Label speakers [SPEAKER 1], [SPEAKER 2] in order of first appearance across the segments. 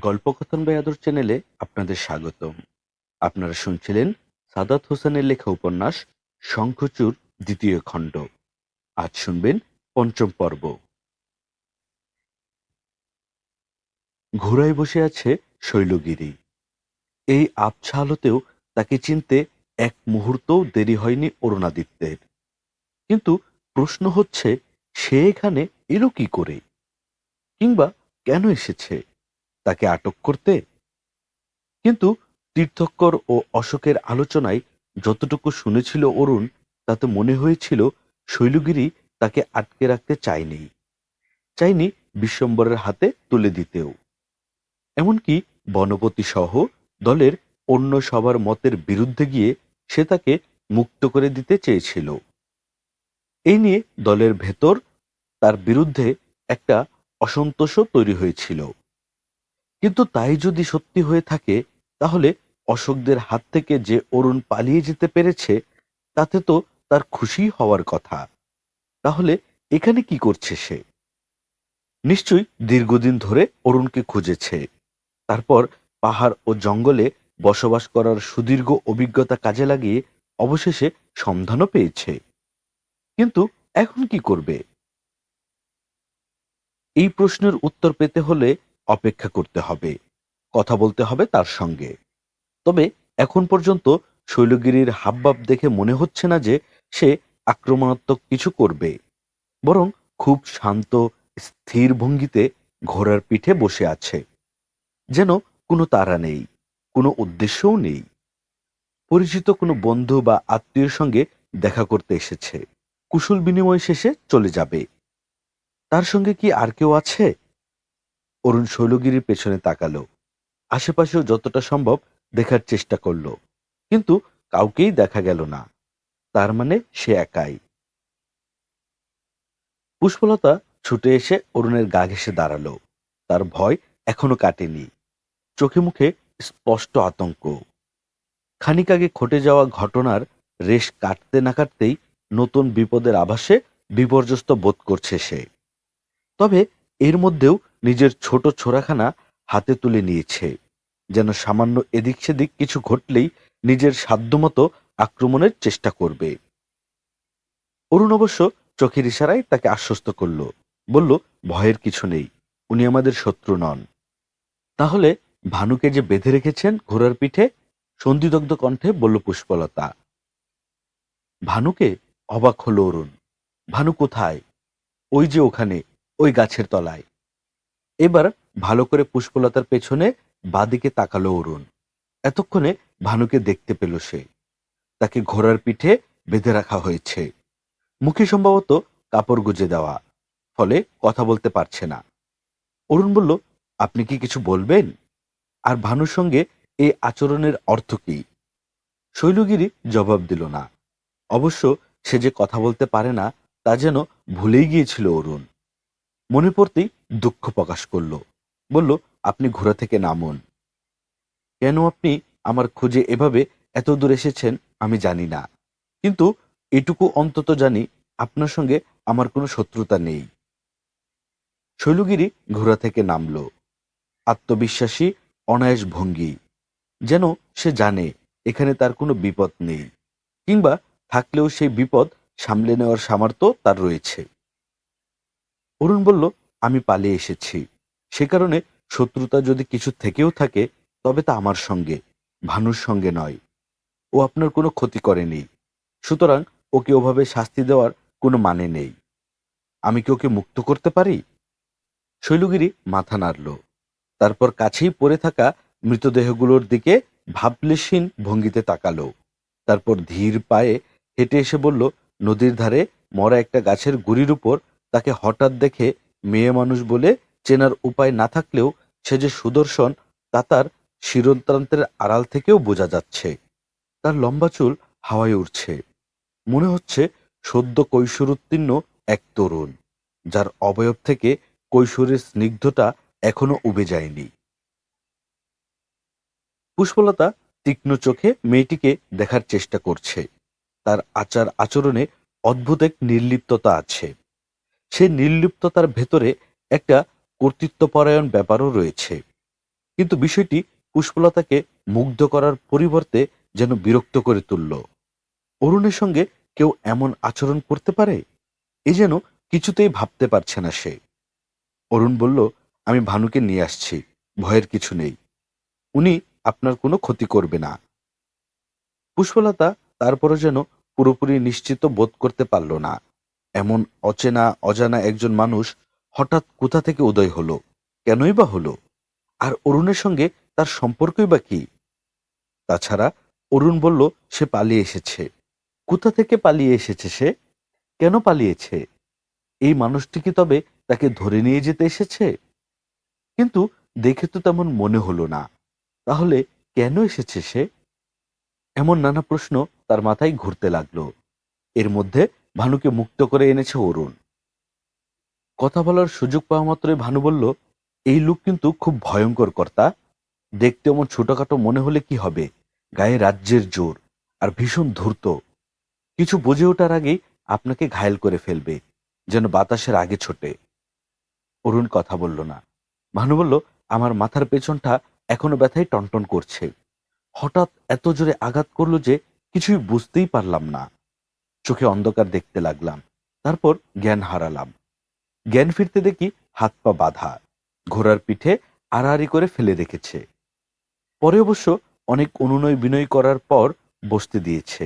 [SPEAKER 1] গল্পকথন by আদর চ্যানেলে আপনাদের স্বাগতম। আপনারা শুনছিলেন সাদাত হোসেনের লেখা উপন্যাস শঙ্খচূড় দ্বিতীয় খণ্ড। আজ শুনবেন পঞ্চম পর্ব। ঘোড়ায় বসে আছে শৈলগিরি। এই আবছা আলোতেও তাকে চিনতে এক মুহূর্তও দেরি হয়নি অরুণাদিত্যের। কিন্তু প্রশ্ন হচ্ছে, সে এখানে এলো কি করে, কিংবা কেন এসেছে? তাকে আটক করতে? কিন্তু তীর্থঙ্কর ও অশোকের আলোচনায় যতটুকু শুনেছিল অরুণ, তাতে মনে হয়েছিল শৈলগিরি তাকে আটকে রাখতে চায়নি বিশ্বম্বরের হাতে তুলে দিতেও। এমনকি বনপতি সহ দলের অন্য সবার মতের বিরুদ্ধে গিয়ে সে তাকে মুক্ত করে দিতে চেয়েছিল। এই নিয়ে দলের ভেতর তার বিরুদ্ধে একটা অসন্তোষও তৈরি হয়েছিল। কিন্তু তাই যদি সত্যি হয়ে থাকে, তাহলে অশোকদের হাত থেকে যে অরুণ পালিয়ে যেতে পেরেছে, তাতে তো তার খুশি হওয়ার কথা। তাহলে এখানে কি করছে সে? নিশ্চয়ই দীর্ঘদিন ধরে অরুণকে খুঁজেছে। তারপর পাহাড় ও জঙ্গলে বসবাস করার সুদীর্ঘ অভিজ্ঞতা কাজে লাগিয়ে অবশেষে সন্ধানও পেয়েছে। কিন্তু এখন কি করবে? এই প্রশ্নের উত্তর পেতে হলে অপেক্ষা করতে হবে, কথা বলতে হবে তার সঙ্গে। তবে এখন পর্যন্ত শৈলগিরির হাবভাব দেখে মনে হচ্ছে না যে সে আক্রমণাত্মক কিছু করবে। বরং খুব শান্ত, স্থির ভঙ্গিতে ঘোড়ার পিঠে বসে আছে, যেন কোনো তাড়া নেই, কোনো উদ্দেশ্যও নেই। পরিচিত কোনো বন্ধু বা আত্মীয়ের সঙ্গে দেখা করতে এসেছে, কুশল বিনিময় শেষে চলে যাবে। তার সঙ্গে কি আর কেউ আছে? অরুণ শৈলগিরির পেছনে তাকালো, আশেপাশেও যতটা সম্ভব দেখার চেষ্টা করলো, কিন্তু কাউকেই দেখা গেল না। তার মানে সে একাই। পুষ্পলতা ছুটে এসে অরুণের গা ঘেঁষে দাঁড়ালো। তার ভয় এখনো কাটেনি, চোখে মুখে স্পষ্ট আতঙ্ক। খানিক আগে ঘটে যাওয়া ঘটনার রেশ কাটতে না কাটতেই নতুন বিপদের আভাসে বিপর্যস্ত বোধ করছে সে। তবে এর মধ্যেও নিজের ছোট ছোরাখানা হাতে তুলে নিয়েছে, যেন সামান্য এদিক সেদিক কিছু ঘটলেই নিজের সাধ্যমতো আক্রমণের চেষ্টা করবে। অরুণ অবশ্য চোখের ইশারায় তাকে আশ্বস্ত করল, বলল, ভয়ের কিছু নেই, উনি আমাদের শত্রু নন। তাহলে ভানুকে যে বেঁধে রেখেছেন ঘোড়ার পিঠে? সন্ধিদগ্ধ কণ্ঠে বলল পুষ্পলতা। ভানুকে? অবাক হলো অরুণ। ভানু কোথায়? ওই যে ওখানে, ওই গাছের তলায়। এবার ভালো করে পুষ্পলতার পেছনে বাদিকে তাকালো অরুণ। এতক্ষণে ভানুকে দেখতে পেল সে। তাকে ঘোড়ার পিঠে বেঁধে রাখা হয়েছে, মুখে সম্ভবত কাপড় গুজে দেওয়া, ফলে কথা বলতে পারছে না। অরুণ বলল, আপনি কি কিছু বলবেন? আর ভানুর সঙ্গে এই আচরণের অর্থ কি? শৈলগিরি জবাব দিল না। অবশ্য সে যে কথা বলতে পারে না, তা যেন ভুলেই গিয়েছিল অরুণ। মনে পড়তেই দুঃখ প্রকাশ করল, বলল, আপনি ঘোড়া থেকে নামুন। কেন আপনি আমার খোঁজে এভাবে এত দূর এসেছেন আমি জানি না, কিন্তু এটুকু অন্তত জানি, আপনার সঙ্গে আমার কোনো শত্রুতা নেই। শৈলগিরি ঘোড়া থেকে নামল, আত্মবিশ্বাসী অনায়াস ভঙ্গি, যেন সে জানে এখানে তার কোনো বিপদ নেই, কিংবা থাকলেও সেই বিপদ সামলে নেওয়ার সামর্থ্য তার রয়েছে। অরুণ বলল, আমি পালিয়ে এসেছি, সে কারণে শত্রুতা যদি কিছু থেকেও থাকে, তবে তা আমার সঙ্গে, ভানুর সঙ্গে নয়। ও আপনার কোনো ক্ষতি করেনি, সুতরাং ওকে ওভাবে শাস্তি দেওয়ার কোনো মানে নেই। আমি কি ওকে মুক্ত করতে পারি? শৈলগিরি মাথা নাড়ল, তারপর কাছেই পড়ে থাকা মৃতদেহগুলোর দিকে ভাবলেশহীন ভঙ্গিতে তাকালো। তারপর ধীর পায়ে হেঁটে এসে বলল, নদীর ধারে মরা একটা গাছের গুড়ির উপর তাকে হঠাৎ দেখে মেয়ে মানুষ বলে চেনার উপায় না থাকলেও সে যে সুদর্শন, তা তার শিরোন্ত্রান্তের আড়াল থেকেও বোঝা যাচ্ছে। তার লম্বা চুল হাওয়ায় উড়ছে, মনে হচ্ছে সদ্য কৈশোরোত্তীর্ণ এক তরুণ, যার অবয়ব থেকে কৈশোরের স্নিগ্ধতা এখনো উবে যায়নি। পুষ্পলতা তীক্ষ্ণ চোখে মেয়েটিকে দেখার চেষ্টা করছে। তার আচার আচরণে অদ্ভুত এক নির্লিপ্ততা আছে। সে নির্লিপ্ততার ভেতরে একটা কর্তৃত্বপরায়ণ ব্যাপারও রয়েছে। কিন্তু বিষয়টি পুষ্পলতাকে মুগ্ধ করার পরিবর্তে যেন বিরক্ত করে তুলল। অরুণের সঙ্গে কেউ এমন আচরণ করতে পারে, এ যেন কিছুতেই ভাবতে পারছে না সে। অরুণ বলল, আমি ভানুকে নিয়ে আসছি, ভয়ের কিছু নেই, উনি আপনার কোনো ক্ষতি করবে না। পুষ্পলতা তারপরও যেন পুরোপুরি নিশ্চিত বোধ করতে পারল না। এমন অচেনা অজানা একজন মানুষ হঠাৎ কোথা থেকে উদয় হলো, কেনই বা হলো, আর অরুণের সঙ্গে তার সম্পর্কই বা কি? তাছাড়া অরুণ বলল সে পালিয়ে এসেছে। কোথা থেকে পালিয়ে এসেছে সে? কেন পালিয়েছে? এই মানুষটি কি তবে তাকে ধরে নিয়ে যেতে এসেছে? কিন্তু দেখে তো তেমন মনে হলো না। তাহলে কেন এসেছে সে? এমন নানা প্রশ্ন তার মাথায় ঘুরতে লাগলো। এর মধ্যে ভানুকে মুক্ত করে এনেছে অরুণ। কথা বলার সুযোগ পাওয়া মাত্রই ভানু বলল, এই লোক কিন্তু খুব ভয়ঙ্কর কর্তা। দেখতে এমন ছোটখাটো মনে হলে কি হবে, গায়ে রাজ্যের জোর, আর ভীষণ ধূর্ত। কিছু বুঝে ওঠার আগেই আপনাকে ঘায়েল করে ফেলবে, যেন বাতাসের আগে ছোটে। অরুণ কথা বলল না। ভানু বলল, আমার মাথার পেছনটা এখনো ব্যথায় টনটন করছে। হঠাৎ এত জোরে আঘাত করলো যে কিছুই বুঝতেই পারলাম না। চোখে অন্ধকার দেখতে লাগলাম, তারপর জ্ঞান হারালাম। জ্ঞান ফিরতে দেখি হাত পা বাঁধা, ঘোড়ার পিঠে আড়াআড়ি করে ফেলে রেখেছে। পরে অবশ্য অনেক অনুনয় বিনয় করার পর বসতে দিয়েছে,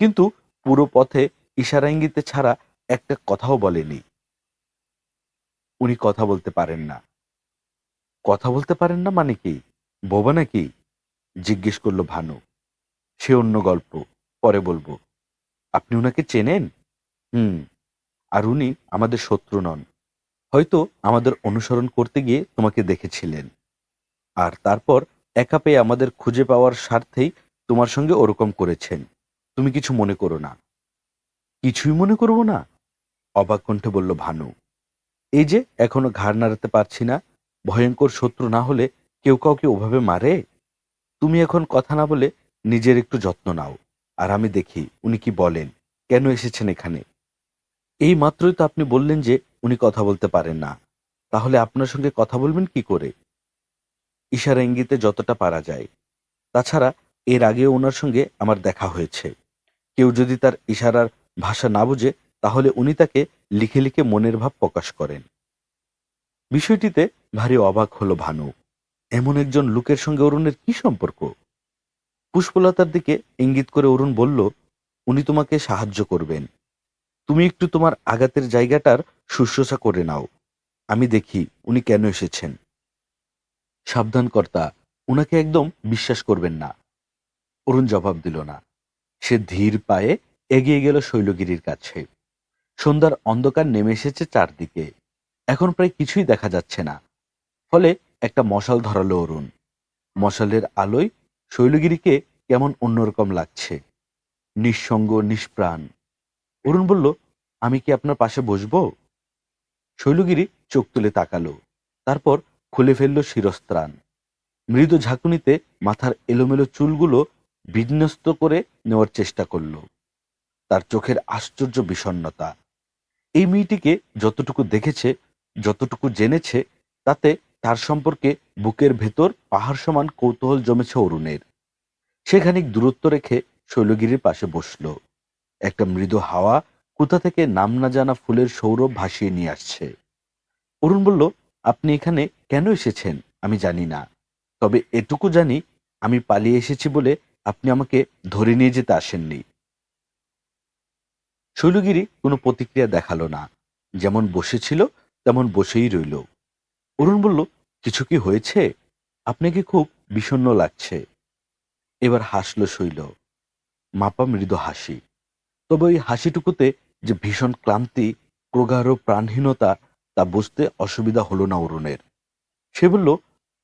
[SPEAKER 1] কিন্তু পুরো পথে ইশারা ইঙ্গিতে ছাড়া একটা কথাও বলেনি। উনি কথা বলতে পারেন না। কথা বলতে পারেন না মানে কি, বোবা নাকি? জিজ্ঞেস করলো ভানু। সে অন্য গল্প, পরে বলবো। আপনি উনাকে চেনেন? হুম। আর উনি আমাদের শত্রু নন। হয়তো আমাদের অনুসরণ করতে গিয়ে তোমাকে দেখেছিলেন, আর তারপর একা পেয়ে আমাদের খুঁজে পাওয়ার স্বার্থেই তোমার সঙ্গে ওরকম করেছেন। তুমি কিছু মনে করো না। কিছুই মনে করব না? অবাক কণ্ঠে বলল ভানু। এই যে এখনো ঘাড় নাড়াতে পারছি না। ভয়ঙ্কর শত্রু না হলে কেউ কাউকে ওভাবে মারে? তুমি এখন কথা না বলে নিজের একটু যত্ন নাও, আর আমি দেখি উনি কি বলেন, কেন এসেছেন এখানে। এই মাত্রই তো আপনি বললেন যে উনি কথা বলতে পারেন না। তাহলে আপনার সঙ্গে কথা বলবেন কি করে? ইশারা ইঙ্গিতে যতটা পারা যায়। তাছাড়া এর আগেও ওনার সঙ্গে আমার দেখা হয়েছে। কেউ যদি তার ইশারার ভাষা না বুঝে, তাহলে উনি তাকে লিখে লিখে মনের ভাব প্রকাশ করেন। বিষয়টিতে ভারী অবাক হলো ভানু। এমন একজন লোকের সঙ্গে অরুণের কি সম্পর্ক? পুষ্পলতার দিকে ইঙ্গিত করে অরুণ বলল, উনি তোমাকে সাহায্য করবেন। তুমি একটু তোমার আঘাতের জায়গাটার শুশ্রূষা করে নাও। আমি দেখি উনি কেন এসেছেন। সাবধান কর্তা, উনাকে একদম বিশ্বাস করবেন না। অরুণ জবাব দিল না। সে ধীর পায়ে এগিয়ে গেল শৈলগিরির কাছে। সন্ধ্যার অন্ধকার নেমে এসেছে চারদিকে। এখন প্রায় কিছুই দেখা যাচ্ছে না। ফলে একটা মশাল ধরালো অরুণ। মশালের আলোয় শৈলগিরিকে কেমন অন্যরকম লাগছে, নিঃসঙ্গ নিষ্প্রাণ। অরুণ বলল, আমি কি আপনার পাশে বসবো? শৈলগিরি চোখ তুলে তাকালো, তারপর খুলে ফেলল শিরস্ত্রাণ। মৃদু ঝাঁকুনিতে মাথার এলোমেলো চুলগুলো বিন্যস্ত করে নেওয়ার চেষ্টা করল। তার চোখের আশ্চর্য বিষণ্ণতা। এই মেয়েটিকে যতটুকু দেখেছে, যতটুকু জেনেছে, তাতে তার সম্পর্কে বুকের ভেতর পাহাড় সমান কৌতূহল জমেছে অরুণের। সে খানিক দূরত্ব রেখে শৈলগিরির পাশে বসল। একটা মৃদু হাওয়া কোথা থেকে নাম না জানা ফুলের সৌরভ ভাসিয়ে নিয়ে আসছে। অরুণ বলল, আপনি এখানে কেন এসেছেন আমি জানি না, তবে এটুকু জানি, আমি পালিয়ে এসেছি বলে আপনি আমাকে ধরে নিয়ে যেতে আসেননি। শৈলগিরি কোনো প্রতিক্রিয়া দেখালো না, যেমন বসেছিল তেমন বসেই রইল। অরুণ বলল, কিছু কি হয়েছে? আপনাকে খুব বিষণ্ণ লাগছে। এবার হাসল শৈল, মাপা মৃদু হাসি। তবে ওই হাসিটুকুতে যে ভীষণ ক্লান্তি, প্রগাঢ় প্রাণহীনতা, তা বুঝতে অসুবিধা হলো না অরুণের। সে বলল,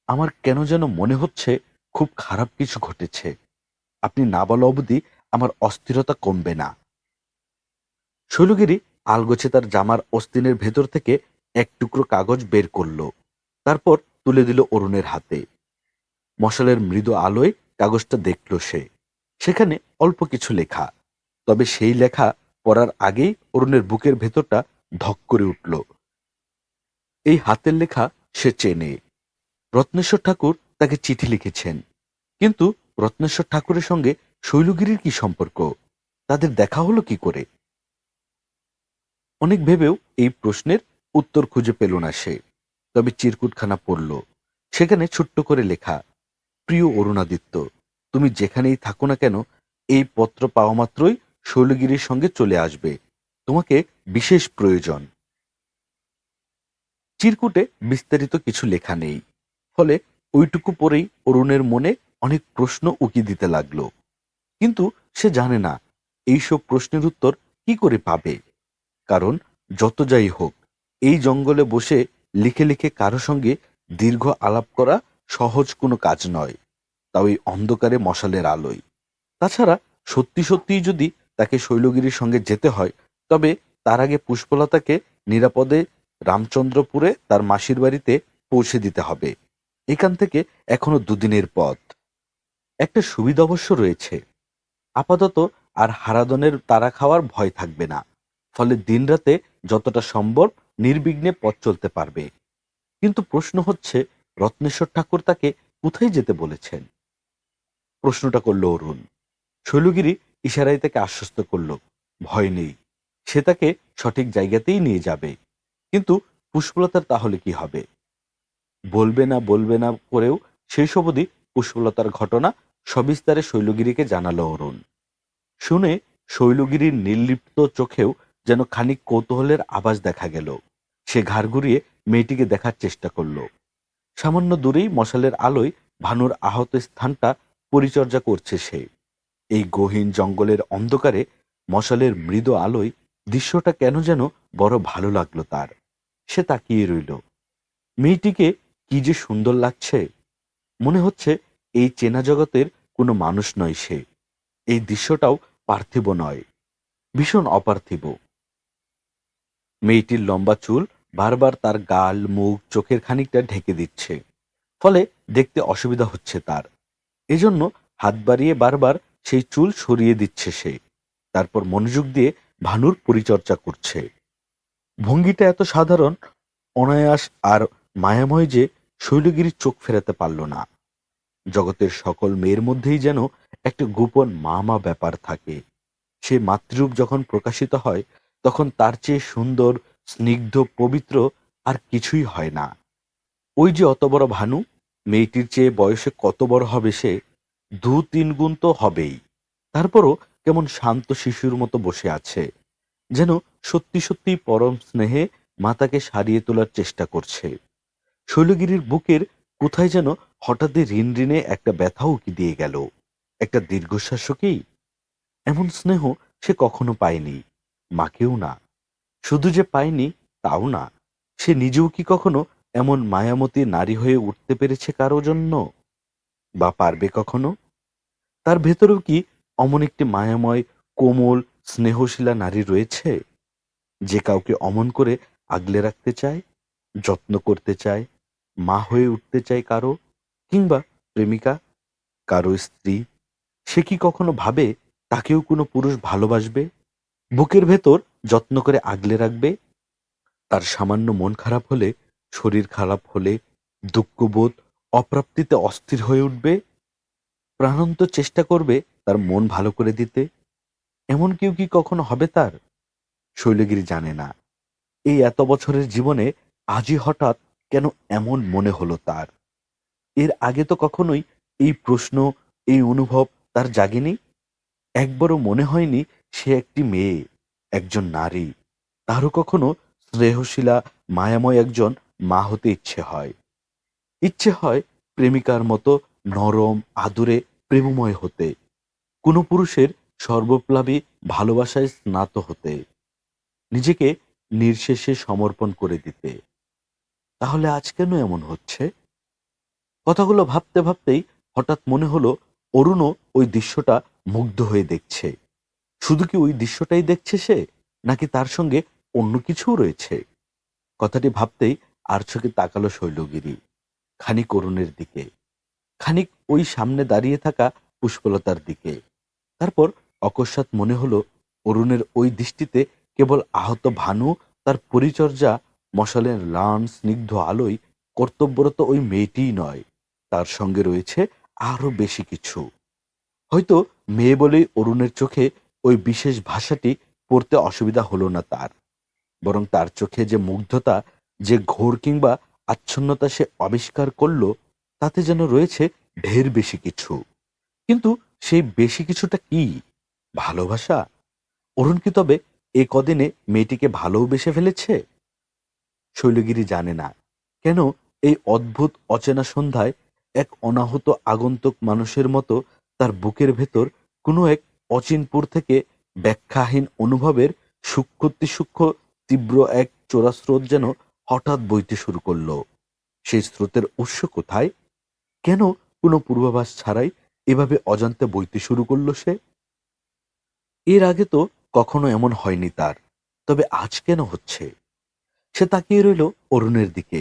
[SPEAKER 1] আমার কেন যেন মনে হচ্ছে খুব খারাপ কিছু ঘটেছে। আপনি না বলা অবধি আমার অস্থিরতা কমবে না। শৈলগিরি আলগোছে তার জামার অস্তিনের ভেতর থেকে এক টুকরো কাগজ বের করল, তারপর তুলে দিল অরুণের হাতে। মশালের মৃদু আলোয় কাগজটা দেখল সে। সেখানে অল্প কিছু লেখা, তবে সেই লেখা পড়ার আগেই অরুণের বুকের ভেতরটা ধক করে উঠল। এই হাতের লেখা সে চেনে। রত্নেশ্বর ঠাকুর তাকে চিঠি লিখেছেন। কিন্তু রত্নেশ্বর ঠাকুরের সঙ্গে শৈলগিরির কি সম্পর্ক? তাদের দেখা হলো কি করে? অনেক ভেবেও এই প্রশ্নের উত্তর খুঁজে পেল না সে। তবে চিরকুটখানা পড়ল। সেখানে ছোট্ট করে লেখা, প্রিয় অরুণাদিত্য, তুমি যেখানেই থাকো না কেন, এই পত্র পাওয়া মাত্রই শৈলগিরির সঙ্গে চলে আসবে। তোমাকে বিশেষ প্রয়োজন। চিরকুটে বিস্তারিত কিছু লেখা নেই। ফলে ওইটুকু পরেই অরুণের মনে অনেক প্রশ্ন উকি দিতে লাগলো। কিন্তু সে জানে না এইসব প্রশ্নের উত্তর কি করে পাবে। কারণ যত যাই হোক, এই জঙ্গলে বসে লিখে লিখে কারো সঙ্গে দীর্ঘ আলাপ করা সহজ কোনো কাজ নয়, তাও এই অন্ধকারে মশালের আলোয়। তাছাড়া সত্যি সত্যিই যদি তাকে শৈলগিরির সঙ্গে যেতে হয়, তবে তার আগে পুষ্পলতাকে নিরাপদে রামচন্দ্রপুরে তার মাসির বাড়িতে পৌঁছে দিতে হবে। এখান থেকে এখনো দুদিনের পথ। একটা সুবিধা অবশ্য রয়েছে, আপাতত আর হারাধনের তাড়া খাওয়ার ভয় থাকবে না। ফলে দিনরাতে যতটা সম্ভব নির্বিঘ্নে পথ চলতে পারবে। কিন্তু প্রশ্ন হচ্ছে, রত্নেশ্বর ঠাকুর তাকে কোথায় যেতে বলেছেন? প্রশ্নটা করল অরুণ। শৈলগিরি ইশারায় তাকে আশ্বস্ত করল, ভয় নেই, সে তাকে সঠিক জায়গাতেই নিয়ে যাবে। কিন্তু পুষ্পলতার তাহলে কি হবে? বলবে না করেও সেই সব অবধি পুষ্পলতার ঘটনা সবিস্তারে শৈলগিরিকে জানালো অরুণ। শুনে শৈলগিরির নির্লিপ্ত চোখেও যেন খানিক কৌতূহলের আভাস দেখা গেল। সে ঘাড় ঘুরিয়ে মেয়েটিকে দেখার চেষ্টা করল। সামান্য দূরেই মশালের আলোয় ভানুর আহত স্থানটা পরিচর্যা করছে সে। এই গহীন জঙ্গলের অন্ধকারে মশালের মৃদু আলোয় দৃশ্যটা কেন যেন বড় ভালো লাগলো তার। সে তাকিয়ে রইল। মেয়েটিকে কি যে সুন্দর লাগছে! মনে হচ্ছে এই চেনা জগতের কোনো মানুষ নয় সে। এই দৃশ্যটাও পার্থিব নয়, ভীষণ অপার্থিব। মেয়েটির লম্বা চুল বারবার তার গাল, মুখ, চোখের খানিকটা ঢেকে দিচ্ছে। ফলে দেখতে অসুবিধা হচ্ছে তার। এজন্য হাত বাড়িয়ে বারবার সেই চুল সরিয়ে দিচ্ছে সে। তারপর মনোযোগ দিয়ে ভানুর পরিচর্যা করছে। ভঙ্গিটা এত সাধারণ, অনায়াস আর মায়াময় যে শৈলগিরি চোখ ফেরাতে পারল না। জগতের সকল মেয়ের মধ্যেই যেন একটা গোপন মা মা ব্যাপার থাকে। সে মাতৃরূপ যখন প্রকাশিত হয়, তখন তার চেয়ে সুন্দর, স্নিগ্ধ, পবিত্র আর কিছুই হয় না। ওই যে অত বড় ভানু, মেয়েটির চেয়ে বয়সে কত বড় হবে সে? 2-3 গুণ তো হবেই। তারপরও কেমন শান্ত শিশুর মতো বসে আছে, যেন সত্যি সত্যি পরম স্নেহে মাতাকে সারিয়ে তোলার চেষ্টা করছে। শৈলগিরির বুকের কোথায় যেন হঠাৎই রিনরিনে একটা ব্যথা উকি দিয়ে গেল। একটা দীর্ঘশ্বাসও কি? এমন স্নেহ সে কখনো পায়নি, মাকেও না। শুধু যে পায়নি তাও না, সে নিজেও কি কখনো এমন মায়ামতী নারী হয়ে উঠতে পেরেছে কারো জন্য? বা পারবে কখনো? তার ভেতরেও কি অমন একটি মায়াময়, কোমল, স্নেহশীলা নারী রয়েছে, যে কাউকে অমন করে আগলে রাখতে চায়, যত্ন করতে চায়, মা হয়ে উঠতে চায় কারো, কিংবা প্রেমিকা, কারো স্ত্রী? সে কি কখনো ভাবে তাকেও কোনো পুরুষ ভালোবাসবে, বুকের ভেতর যত্ন করে আগলে রাখবে? তার সামান্য মন খারাপ হলে, শরীর খারাপ হলে, দুঃখবোধ, অপ্রাপ্তিতে অস্থির হয়ে উঠবে, প্রাণান্ত চেষ্টা করবে তার মন ভালো করে দিতে? এমন কেউ কি কখনো হবে তার? শৈলগিরি জানে না। এই এত বছরের জীবনে আজই হঠাৎ কেন এমন মনে হলো তার। এর আগে তো কখনোই এই প্রশ্ন, এই অনুভব তার জাগেনি। একবারও মনে হয়নি সে একটি মেয়ে, একজন নারী। তারও কখনো স্নেহশীলা, মায়াময় একজন মা হতে ইচ্ছে হয়। ইচ্ছে হয় প্রেমিকার মতো নরম, আদুরে, প্রেমময় হতে, কোনো পুরুষের সর্বপ্লাবী ভালোবাসায় স্নাত হতে, নিজেকে নির্শেষে সমর্পণ করে দিতে। তাহলে আজ কেন এমন হচ্ছে? কথাগুলো ভাবতে ভাবতেই হঠাৎ মনে হলো, অরুণও ওই দৃশ্যটা মুগ্ধ হয়ে দেখছে। শুধু কি ওই দৃশ্যটাই দেখছে সে, নাকি তার সঙ্গে অন্য কিছুও রয়েছে? কথাটি ভাবতেই আর চোখে তাকালো শৈলগিরি, খানিক অরুণের দিকে, খানিক ওই সামনে দাঁড়িয়ে থাকা পুষ্পলতার দিকে। তারপর অকস্মাৎ মনে হলো, অরুণের ওই দৃষ্টিতে কেবল আহত ভানু, তার পরিচর্যা, মশালের ম্লান স্নিগ্ধ আলোয় কর্তব্যরত ওই মেয়েটিই নয়, তার সঙ্গে রয়েছে আরো বেশি কিছু। হয়তো মেয়ে বলেই অরুণের চোখে ওই বিশেষ ভাষাটি পড়তে অসুবিধা হলো না তার, বরং তার চোখে যে মুগ্ধতা, যে ঘোর কিংবা আচ্ছন্নতা সে আবিষ্কার করলো, তাতে যেন রয়েছে ঢের বেশি কিছু। কিন্তু সেই বেশি কিছুটা কি? ভালোবাসা? অরুণ কি তবে এ কদিনে মেয়েটিকে ভালোবেসে ফেলেছে? শৈলগিরি জানে না কেন এই অদ্ভুত অচেনা সন্ধ্যায় এক অনাহত আগন্তুক মানুষের মতো তার বুকের ভেতর কোনো এক অচিনপুর থেকে ব্যাখ্যাহীন অনুভবের সূক্ষ্ম তীব্র এক চোরাস্রোত যেন হঠাৎ বইতে শুরু করলো। সেই স্রোতের উৎস কোথায়? কেন কোনো পূর্বাভাস ছাড়াই এভাবে অজান্তে বইতে শুরু করলো সে? এর আগে তো কখনো এমন হয়নি তার, তবে আজ কেন হচ্ছে? সে তাকিয়ে রইল অরুণের দিকে।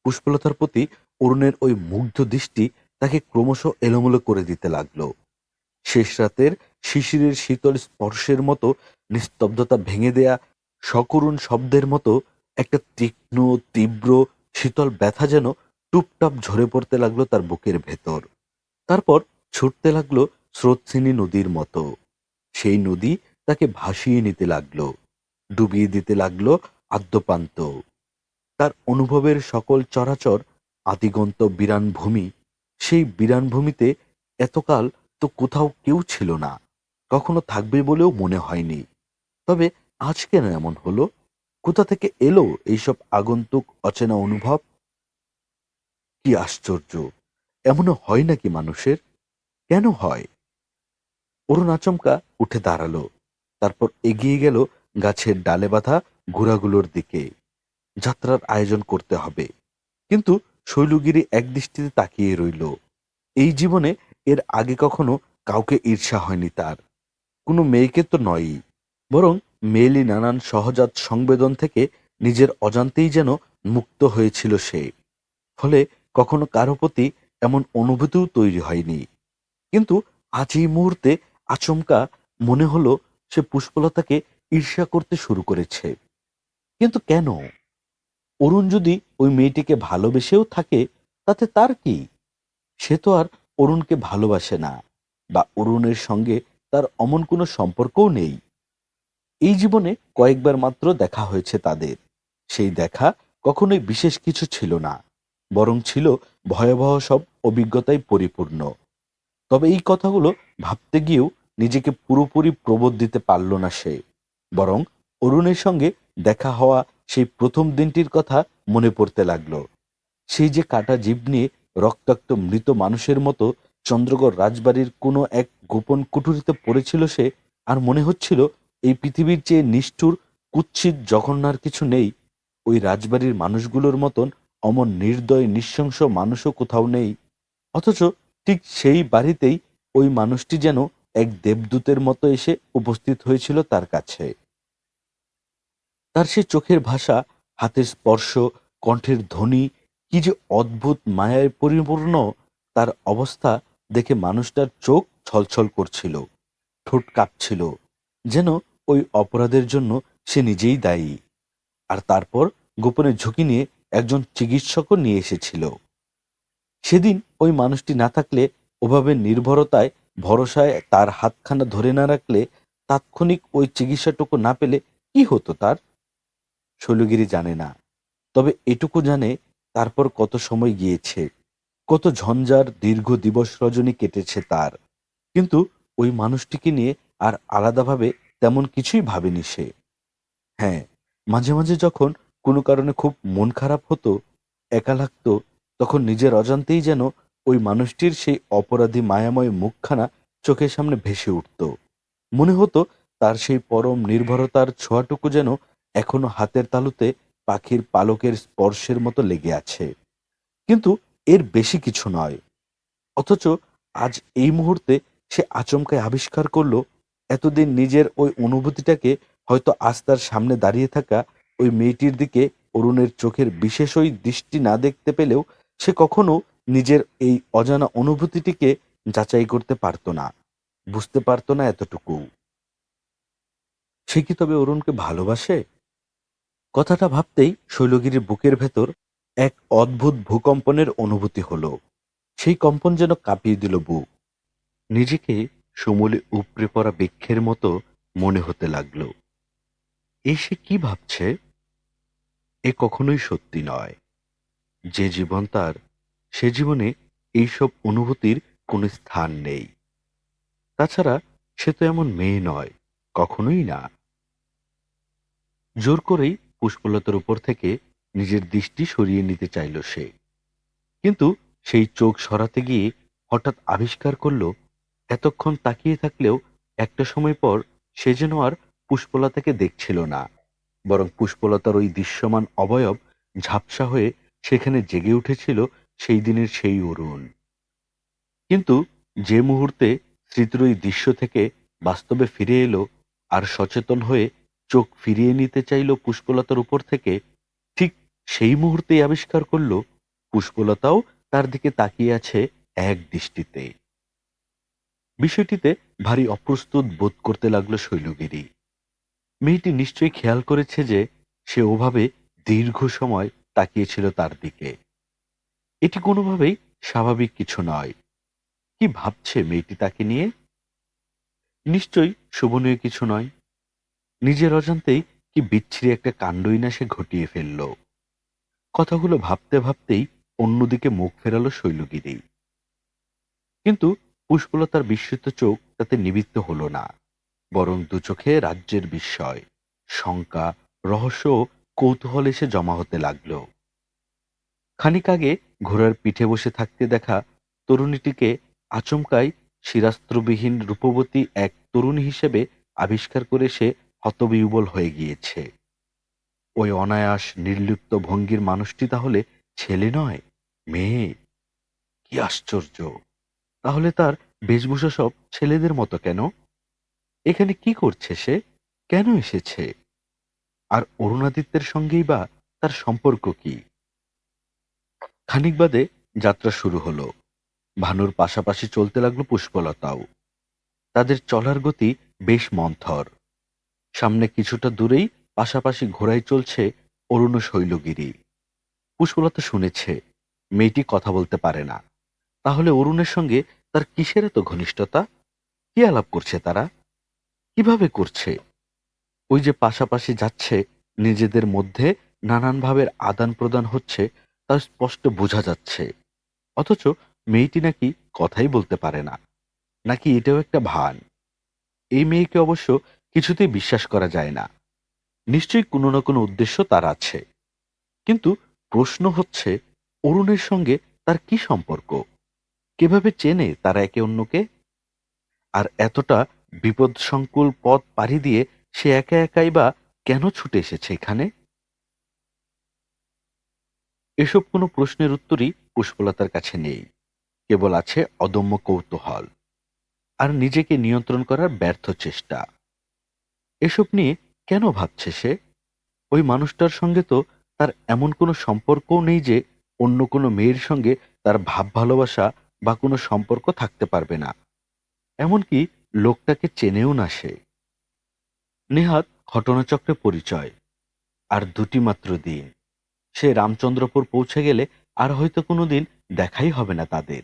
[SPEAKER 1] পুষ্পলতার প্রতি অরুণের ওই মুগ্ধ দৃষ্টি তাকে ক্রমশ এলোমেলো করে দিতে লাগলো। শেষ রাতের শিশিরের শীতল স্পর্শের মতো নিস্তব্ধতা ভেঙে দেয়া সকরুণ শব্দের মতো একটা তীক্ষ্ণ, তীব্র, শীতল ব্যথা যেন টুপটাপ ঝরে পড়তে লাগলো তার বুকের ভেতর। তারপর ছুটতে লাগলো স্রোতস্বিনী নদীর মতো। সেই নদী তাকে ভাসিয়ে নিতে লাগলো, ডুবিয়ে দিতে লাগলো আদ্যপান্ত। তার অনুভবের সকল চরাচর আদিগন্ত বিরান ভূমি। সেই বিরান ভূমিতে এতকাল তো কোথাও কেউ ছিল না, কখনো থাকবে বলেও মনে হয়নি। তবে আজ কেন এমন হলো? কোথা থেকে এলো এইসব আগন্তুক অচেনা অনুভব? কি আশ্চর্য! এমনও হয় নাকি মানুষের? কেন হয়? অরুণ আচমকা উঠে দাঁড়ালো। তারপর এগিয়ে গেল গাছের ডালে বাঁধা ঘোড়াগুলোর দিকে। যাত্রার আয়োজন করতে হবে। কিন্তু শৈলগিরি একদৃষ্টিতে তাকিয়ে রইল। এই জীবনে এর আগে কখনো কাউকে ঈর্ষা হয়নি তার, কোনো মেয়েকে তো নয়ই। বরং মেয়েলি নানান সহজাত সংবেদন থেকে নিজের অজান্তেই যেন মুক্ত হয়েছিল সে। ফলে কখনো কারো প্রতি এমন অনুভূতিও তৈরি হয়নি। কিন্তু আজ এই মুহূর্তে আচমকা মনে হলো সে পুষ্পলতাকে ঈর্ষা করতে শুরু করেছে। কিন্তু কেন? অরুণ যদি ওই মেয়েটিকে ভালোবেসেও থাকে, তাতে তার কি? সে তো আর অরুণকে ভালোবাসে না, বা অরুণের সঙ্গে তার অমন কোনো সম্পর্কও নেই। এই জীবনে কয়েকবার মাত্র দেখা হয়েছে তাদের। সেই দেখা কখনোই বিশেষ কিছু ছিল না, বরং ছিল ভয়াবহ সব অভিজ্ঞতায় পরিপূর্ণ। তবে এই কথাগুলো ভাবতে গিয়েও নিজেকে পুরোপুরি প্রবোধ দিতে পারল না সে। বরং অরুণের সঙ্গে দেখা হওয়া সেই প্রথম দিনটির কথা মনে পড়তে লাগলো। সেই যে কাটা জিভ নিয়ে রক্তাক্ত মৃত মানুষের মতো চন্দ্রগড় রাজবাড়ির কোনো এক গোপন কুঠুরিতে পড়েছিল সে, আর মনে হচ্ছিল এই পৃথিবীর চেয়ে নিষ্ঠুর, কুৎসিত, জঘন্য আর কিছু নেই। ওই রাজবাড়ির মানুষগুলোর মতন অমন নির্দয় নৃশংস মানুষও কোথাও নেই। অথচ ঠিক সেই বাড়িতেই ওই মানুষটি যেন এক দেবদূতের মতো এসে উপস্থিত হয়েছিল তার কাছে। তার সে চোখের ভাষা, হাতের স্পর্শ, কণ্ঠের ধ্বনি, কি যে অদ্ভুত মায়ায় পরিপূর্ণ! তার অবস্থা দেখে মানুষটার চোখ ছলছল করছিল, ঠোঁট কাঁপছিল, যেন ওই অপরাধের জন্য সে নিজেই দায়ী। আর তারপর গোপনে ঝুঁকি নিয়ে একজন চিকিৎসকও নিয়ে এসেছিল। সেদিন ওই মানুষটি না থাকলে, ওভাবে নির্ভরতায়, ভরসায় তার হাতখানা ধরে না রাখলে, তাৎক্ষণিক ওই চিকিৎসাটুকু না পেলে কি হতো তার? শৈলগিরি জানে না, তবে এটুকু জানে তারপর কত সময় গিয়েছে, কত ঝঞ্ঝার দীর্ঘ দিবস রজনী কেটেছে তার। কিন্তু ওই মানুষটিকে নিয়ে আর আলাদাভাবে তেমন কিছুই ভাবেনি সে। হ্যাঁ, মাঝে মাঝে যখন কোনো কারণে খুব মন খারাপ হতো, একা লাগতো, তখন নিজের অজান্তেই যেন ওই মানুষটির সেই অপরাধী মায়াময় মুখখানা চোখের সামনে ভেসে উঠত। মনে হতো তার সেই পরম নির্ভরতার ছোঁয়াটুকু যেন এখনো হাতের তালুতে পাখির পালকের স্পর্শের মতো লেগে আছে। কিন্তু এর বেশি কিছু নয়। অথচ আজ এই মুহূর্তে সে আচমকাই আবিষ্কার করলো, এতদিন নিজের ওই অনুভূতিটাকে হয়তো আজ তার সামনে দাঁড়িয়ে থাকা ওই মেয়েটির দিকে অরুণের চোখের বিশেষ ওই দৃষ্টি না দেখতে পেলেও সে কখনো নিজের এই অজানা অনুভূতিটিকে যাচাই করতে পারতো না, বুঝতে পারতো না এতটুকু। সে কি তবে অরুণকে ভালোবাসে? কথাটা ভাবতেই শৈলগিরির বুকের ভেতর এক অদ্ভুত ভূকম্পনের অনুভূতি হলো। সেই কম্পন যেন কাঁপিয়ে দিল বুক। নিজেকে সমূলে উপড়ে পড়া বৃক্ষের মতো মনে হতে লাগলো। সে কি ভাবছে? এ কখনোই সত্যি নয়। যে জীবন তার, সে জীবনে এইসব অনুভূতির কোনো স্থান নেই। তাছাড়া সে তো এমন মেয়ে নয়, কখনোই না। জোর করেই পুষ্পলতার উপর থেকে নিজের দৃষ্টি সরিয়ে নিতে চাইল সে, কিন্তু সেই চোখ সরাতে গিয়ে হঠাৎ আবিষ্কার করল, এতক্ষণ তাকিয়ে থাকলেও একটা সময় পর সে যেন আর পুষ্পলতাকে দেখছিল না, বরং পুষ্পলতার ওই দৃশ্যমান অবয়ব ঝাপসা হয়ে সেখানে জেগে উঠেছিল সেই দিনের সেই অরুণ। কিন্তু যে মুহূর্তে স্মৃতির ওই দৃশ্য থেকে বাস্তবে ফিরে এলো, আর সচেতন হয়ে চোখ ফিরিয়ে নিতে চাইল পুষ্পলতার উপর থেকে, ঠিক সেই মুহূর্তেই আবিষ্কার করল পুষ্পলতাও তার দিকে তাকিয়ে আছে এক দৃষ্টিতে। বিষয়টিতে ভারী অপ্রস্তুত বোধ করতে লাগলো শৈলগিরি। মেয়েটি নিশ্চয়ই খেয়াল করেছে যে সে ওভাবে দীর্ঘ সময় তাকিয়েছিল তার দিকে। এটি কোনোভাবেই স্বাভাবিক কিছু নয়। কি ভাবছে মেয়েটি তাকে নিয়ে? নিশ্চয়ই শোভনীয় কিছু নয়। নিজের অজান্তেই কি বিচ্ছিরি একটা কাণ্ডই না সে ঘটিয়ে ফেলল। কথাগুলো ভাবতে ভাবতেই অন্যদিকে মুখ ফেরালো শৈলগিরি। কিন্তু পুষ্পলতার বিস্মিত চোখ তাতে নিবৃত্ত হলো না, বরং দুচোখে রাজ্যের বিস্ময়, শঙ্কা, রহস্য ও কৌতূহল এসে জমা হতে লাগল। খানিক আগে ঘোড়ার পিঠে বসে থাকতে দেখা তরুণীটিকে আচমকাই শিরাস্ত্রবিহীন রূপবতী এক তরুণী হিসেবে আবিষ্কার করে সে হতবিহ্বল হয়ে গিয়েছে। ওই অনায়াস নির্লিপ্ত ভঙ্গির মানুষটি তাহলে ছেলে নয়, মেয়ে! কি আশ্চর্য! তাহলে তার বেশভূষা সব ছেলেদের মতো কেন? এখানে কি করছে সে? কেন এসেছে? আর অরুণাদিত্যের সঙ্গেই বা তার সম্পর্ক কি? খানিক বাদে যাত্রা শুরু হলো। ভানুর পাশাপাশি চলতে লাগলো পুষ্পলতাও। তাদের চলার গতি বেশ মন্থর। সামনে কিছুটা দূরেই পাশাপাশি ঘোড়ায় চলছে অরুণ ও শৈলগিরি। পুষ্পলতা শুনেছে মেয়েটি কথা বলতে পারে না, তাহলে অরুণের সঙ্গে তার কিসের এত ঘনিষ্ঠতা? কি আলাপ করছে তারা? কিভাবে করছে? ওই যে পাশাপাশি যাচ্ছে, নিজেদের মধ্যে নানান ভাবের আদান প্রদান হচ্ছে, তা স্পষ্ট বোঝা যাচ্ছে। অথচ মেয়েটি নাকি কথাই বলতে পারে না। নাকি এটাও একটা ভান? এই মেয়েকে অবশ্য কিছুতেই বিশ্বাস করা যায় না। নিশ্চয়ই কোনো না কোনো উদ্দেশ্য তার আছে। কিন্তু প্রশ্ন হচ্ছে, অরুণের সঙ্গে তার কি সম্পর্ক? কিভাবে চেনে তারা একে অন্যকে? আর এতটা বিপদসংকুল পথ পাড়ি দিয়ে সে একা একাই বা কেন ছুটে এসেছে এখানে? এসব কোনো প্রশ্নের উত্তরই পুষ্পলতার কাছে নেই। কেবল আছে অদম্য কৌতূহল আর নিজেকে নিয়ন্ত্রণ করার ব্যর্থ চেষ্টা। এসব নিয়ে কেন ভাবছে সে? ওই মানুষটার সঙ্গে তো তার এমন কোনো সম্পর্কও নেই যে অন্য কোনো মেয়ের সঙ্গে তার ভাব ভালোবাসা বা কোনো সম্পর্ক থাকতে পারবে না। এমনকি লোকটাকে চেনেও না সে। নেহাত ঘটনাচক্রে পরিচয়, আর দুটি মাত্র দিন। সে রামচন্দ্রপুর পৌঁছে গেলে আর হয়তো কোনোদিন দেখাই হবে না তাদের,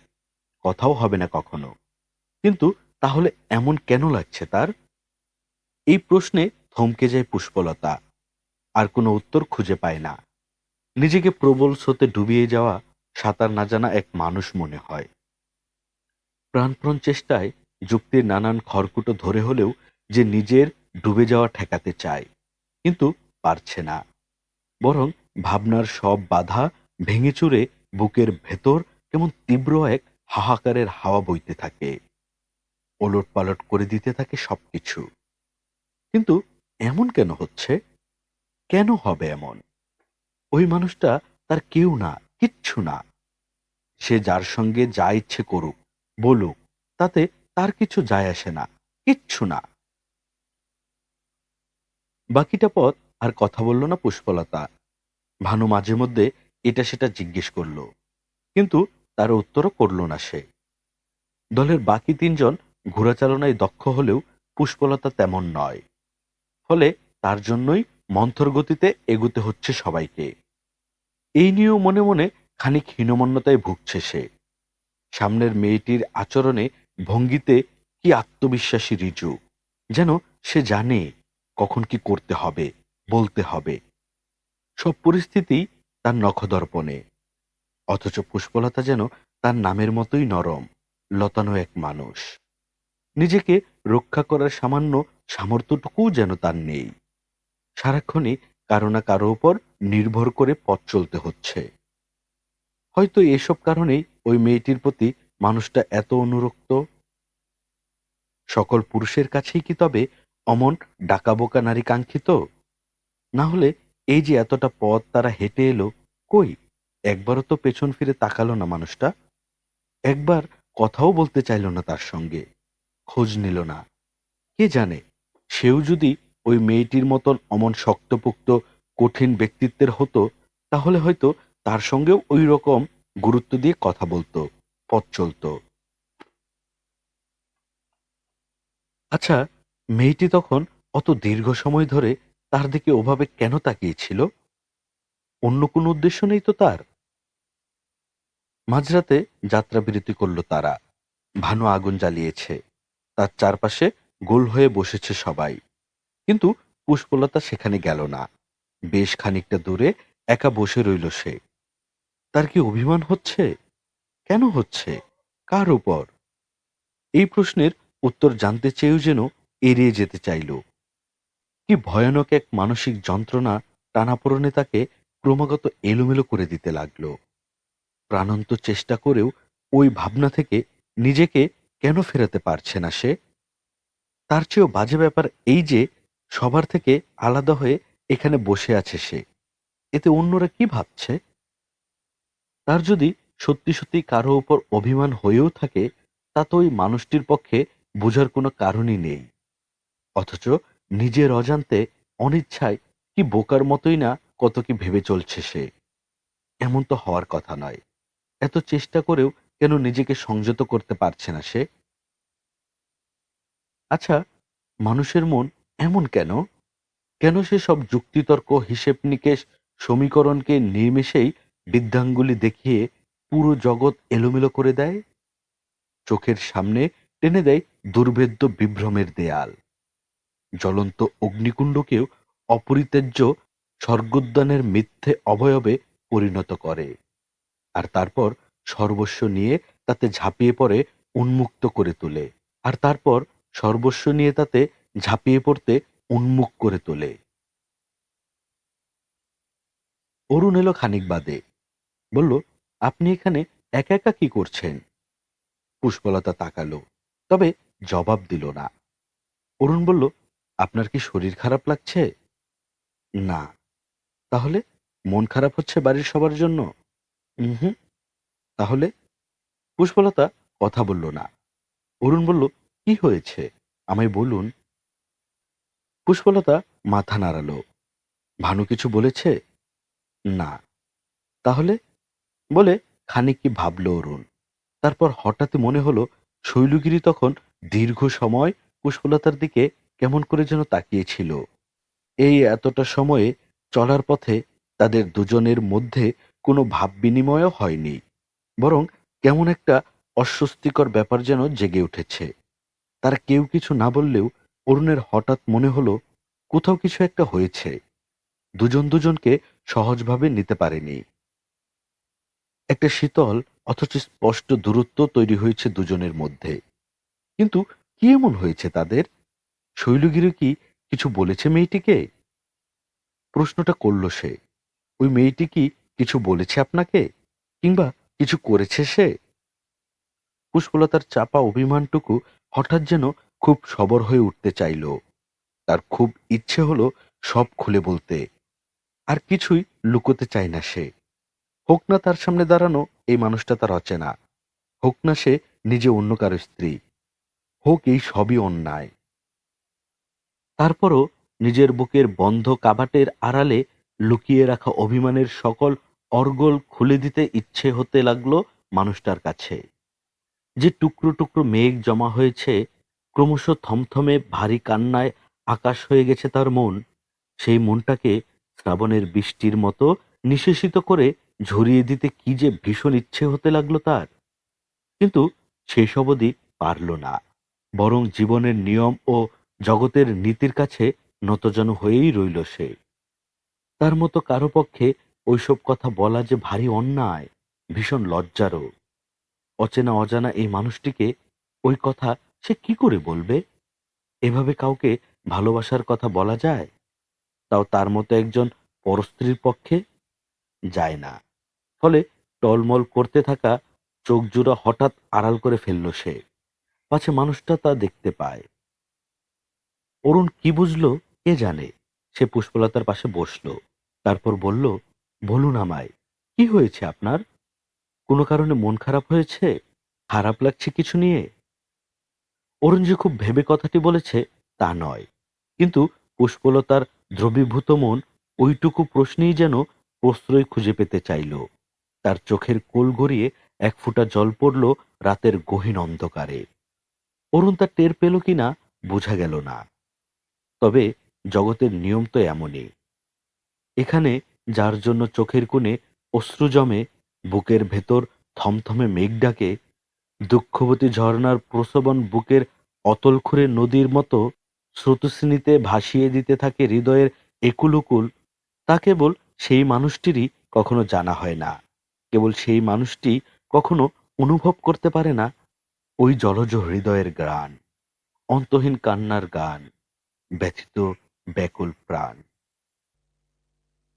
[SPEAKER 1] কথাও হবে না কখনো। কিন্তু তাহলে এমন কেন লাগছে তার? এই প্রশ্নে থমকে যায় পুষ্পলতা। আর কোনো উত্তর খুঁজে পায় না। নিজেকে প্রবল স্রোতে ডুবিয়ে যাওয়া সাঁতার না জানা এক মানুষ মনে হয়। প্রাণপণ চেষ্টায় যুক্তির নানান খড়কুটো ধরে হলেও যে নিজের ডুবে যাওয়া ঠেকাতে চায়, কিন্তু পারছে না। বরং ভাবনার সব বাধা ভেঙে চুরে বুকের ভেতর কেমন তীব্র এক হাহাকারের হাওয়া বইতে থাকে, ওলট পালট করে দিতে থাকে সবকিছু। কিন্তু এমন কেন হচ্ছে? কেন হবে এমন? ওই মানুষটা তার কেউ না, কিচ্ছু না। সে যার সঙ্গে যা ইচ্ছে করুক, বলুক, তাতে তার কিছু যায় আসে না, কিচ্ছু না। বাকিটা পথ আর কথা বলল না পুষ্পলতা। ভানু মাঝে মধ্যে এটা সেটা জিজ্ঞেস করল, কিন্তু তার উত্তরও করল না সে। দলের বাকি তিনজন ঘোড়াচালনায় দক্ষ হলেও পুষ্পলতা তেমন নয়। ফলে তার জন্যই মন্থর গতিতে এগুতে হচ্ছে সবাইকে। এই নিয়েও মনে মনে খানিক হীনমন্যতায় ভুগছে সে। সামনের মেয়েটির আচরণে, ভঙ্গিতে কি আত্মবিশ্বাসী রিজু! যেন সে জানে কখন কি করতে হবে, বলতে হবে। সব পরিস্থিতি তার নখদর্পণে। অথচ পুষ্পলতা যেন তার নামের মতোই নরম, লতানো এক মানুষ। নিজেকে রক্ষা করার সামান্য সামর্থ্যটুকুও যেন তার নেই। সারাক্ষণই কারো না কারো উপর নির্ভর করে পথ চলতে হচ্ছে। হয়তো এসব কারণেই ওই মেয়েটির প্রতি মানুষটা এত অনুরক্ত। সকল পুরুষের কাছেই কি তবে অমন ডাকাবোকা নারী কাঙ্ক্ষিত? না হলে এই যে এতটা পথ তারা হেঁটে এলো, কই একবারও তো পেছন ফিরে তাকালো না মানুষটা। একবার কথাও বলতে চাইল না তার সঙ্গে, খোঁজ নিল না। কে জানে, সেও যদি ওই মেয়েটির মতন অমন শক্তপোক্ত কঠিন ব্যক্তিত্বের হতো, তাহলে হয়তো তার সঙ্গেও ওই রকম গুরুত্ব দিয়ে কথা বলতো, পথ চলতো। আচ্ছা, মেয়েটি তখন অত দীর্ঘ সময় ধরে তার দিকে ওভাবে কেন তাকিয়েছিল? অন্য কোনো উদ্দেশ্য নেই তো তার? মাঝরাতে যাত্রা বিরতি করল তারা। ভানু আগুন জ্বালিয়েছে। তার চারপাশে গোল হয়ে বসেছে সবাই। কিন্তু পুষ্পলতা সেখানে গেল না। বেশ খানিকটা দূরে একা বসে রইল সে। তার কি অভিমান হচ্ছে? কেন হচ্ছে? কার উপর? এই প্রশ্নের উত্তর জানতে চেয়েও যেন এড়িয়ে যেতে চাইল। কি ভয়ানক এক মানসিক যন্ত্রণা টানাপোড়েনে তাকে ক্রমাগত এলোমেলো করে দিতে লাগলো। প্রাণান্ত চেষ্টা করেও ওই ভাবনা থেকে নিজেকে কেন ফেরাতে পারছে না সে? তার চেয়েও বাজে ব্যাপার এই যে, সবার থেকে আলাদা হয়ে এখানে বসে আছে সে। এতে অন্যরা কি ভাবছে? তার যদি সত্যি সত্যি কারো উপর অভিমান হয়েও থাকে, তা তো ওই মানুষটির পক্ষে বোঝার কোনো কারণই নেই। অথচ নিজের অজান্তে, অনিচ্ছায় কি বোকার মতোই না কত কি ভেবে চলছে সে। এমন তো হওয়ার কথা নয়। এত চেষ্টা করেও কেন নিজেকে সংযত করতে পারছে না সে? আচ্ছা, মানুষের মন এমন কেন? কেন সে সব যুক্তিতর্ক, হিসেব নিকেশ, সমীকরণকে নিমেষেই বৃদ্ধাঙ্গুলি দেখিয়ে পুরো জগৎ এলোমেলো করে দেয়? চোখের সামনে টেনে দেয় দুর্ভেদ্য বিভ্রমের দেয়াল। জ্বলন্ত অগ্নিকুণ্ডকেও অপরিত্যাজ্য স্বর্গোদ্যানের মিথ্যে অবয়বে পরিণত করে। আর তারপর সর্বস্ব নিয়ে তাতে ঝাঁপিয়ে পড়ে, উন্মুক্ত করে তোলে। আর তারপর সর্বস্ব নিয়ে তাতে ঝাঁপিয়ে পড়তে উন্মুখ করে তোলে। অরুণ এলো খানিক বাদে। বলল, আপনি এখানে একা একা কি করছেন? পুষ্পলতা তাকালো, তবে জবাব দিল না। অরুণ বলল, আপনার কি শরীর খারাপ লাগছে? না। তাহলে? মন খারাপ হচ্ছে বাড়ির সবার জন্য? হুম। তাহলে? পুষ্পলতা কথা বলল না। অরুণ বলল, কি হয়েছে, আমায় বলুন। পুষ্পলতা মাথা নাড়ালো। ভানু কিছু বলেছে? না। তাহলে? বলে খানিক কি ভাবল অরুণ। তারপর হঠাৎই মনে হলো, শৈলগিরি তখন দীর্ঘ সময় পুষ্পলতার দিকে কেমন করে যেন তাকিয়েছিল। এই এতটা সময়ে চলার পথে তাদের দুজনের মধ্যে কোনো ভাব বিনিময়ও হয়নি, বরং কেমন একটা অস্বস্তিকর ব্যাপার যেন জেগে উঠেছে। তারা কেউ কিছু না বললেও অরুণের হঠাৎ মনে হলো, কোথাও কিছু একটা হয়েছে। দুজন দুজনকে সহজভাবে নিতে পারেনি। একটা শীতল অথচ স্পষ্ট দূরত্ব তৈরি হয়েছে দুজনের মধ্যে। কিন্তু কি এমন হয়েছে তাদের? শৈলগিরি কি কিছু বলেছে মেয়েটিকে? প্রশ্নটা করল সে। ওই মেয়েটি কি কিছু বলেছে আপনাকে? কিংবা কিছু করেছে সে? পুষ্পলতার চাপা অভিমানটুকু হঠাৎ যেন খুব সবর হয়ে উঠতে চাইল। তার খুব ইচ্ছে হলো সব খুলে বলতে। আর কিছুই লুকোতে চায় না সে। হোক না তার সামনে দাঁড়ানো এই মানুষটা তার অচেনা, হোক না সে নিজে অন্য কারো স্ত্রী, হোক এই সবই অন্যায়। তারপরও নিজের বুকের বন্ধ কাবাটের আড়ালে লুকিয়ে রাখা অভিমানের সকল অর্গল খুলে দিতে ইচ্ছে হতে লাগলো মানুষটার কাছে। যে টুকরো টুকরো মেঘ জমা হয়েছে, ক্রমশ থমথমে ভারী কান্নায় আকাশ হয়ে গেছে তার মন, সেই মনটাকে শ্রাবণের বৃষ্টির মতো নিঃশেষিত করে ঝরিয়ে দিতে কি যে ভীষণ ইচ্ছে হতে লাগলো তার। কিন্তু শেষ অবধি পারল না, বরং জীবনের নিয়ম ও জগতের নীতির কাছে নতজানু হয়েই রইল সে। তার মতো কারো পক্ষে ওইসব কথা বলা যে ভারী অন্যায়, ভীষণ লজ্জারও। অচেনা অজানা এই মানুষটিকে ওই কথা সে কি করে বলবে? এভাবে কাউকে ভালোবাসার কথা বলা যায়? তাও তার মতো একজন পরস্ত্রীর পক্ষে? যায় না। ফলে টলমল করতে থাকা চোখ জোড়া হঠাৎ আড়াল করে ফেলল সে, পাছে মানুষটা তা দেখতে পায়। অরুণ কি বুঝলো কে জানে। সে পুষ্পলতার পাশে বসল, তারপর বলল, বলুন আমায়, কি হয়েছে আপনার? কোনো কারণে মন খারাপ হয়েছে? খারাপ লাগছে কিছু নিয়ে? অরুণ যে খুব ভেবে কথাটি বলেছে তা নয়, কিন্তু পুষ্পলতার দ্রবীভূত মন ওইটুকু প্রশ্নেই যেন প্রশ্রয় খুঁজে পেতে চাইল। তার চোখের কোল গড়িয়ে এক ফোঁটা জল পড়ল রাতের গহীন অন্ধকারে। অরুণ তা টের পেল কিনা বোঝা গেল না। তবে জগতের নিয়ম তো এমনই। এখানে যার জন্য চোখের কোণে অশ্রু জমে, বুকের ভেতর থমথমে মেঘ ডাকে, দুঃখবতী ঝর্ণার প্রসবন বুকের অতল খুঁড়ে নদীর মতো স্রোতস্বিনীতে ভাসিয়ে দিতে থাকে হৃদয়ের একুল উকুল, তা কেবল সেই মানুষটিরই কখনো জানা হয় না। কেবল সেই মানুষটি কখনো অনুভব করতে পারে না ওই জলজ হৃদয়ের গ্রাণ, অন্তহীন কান্নার গান, ব্যথিত ব্যাকুল প্রাণ।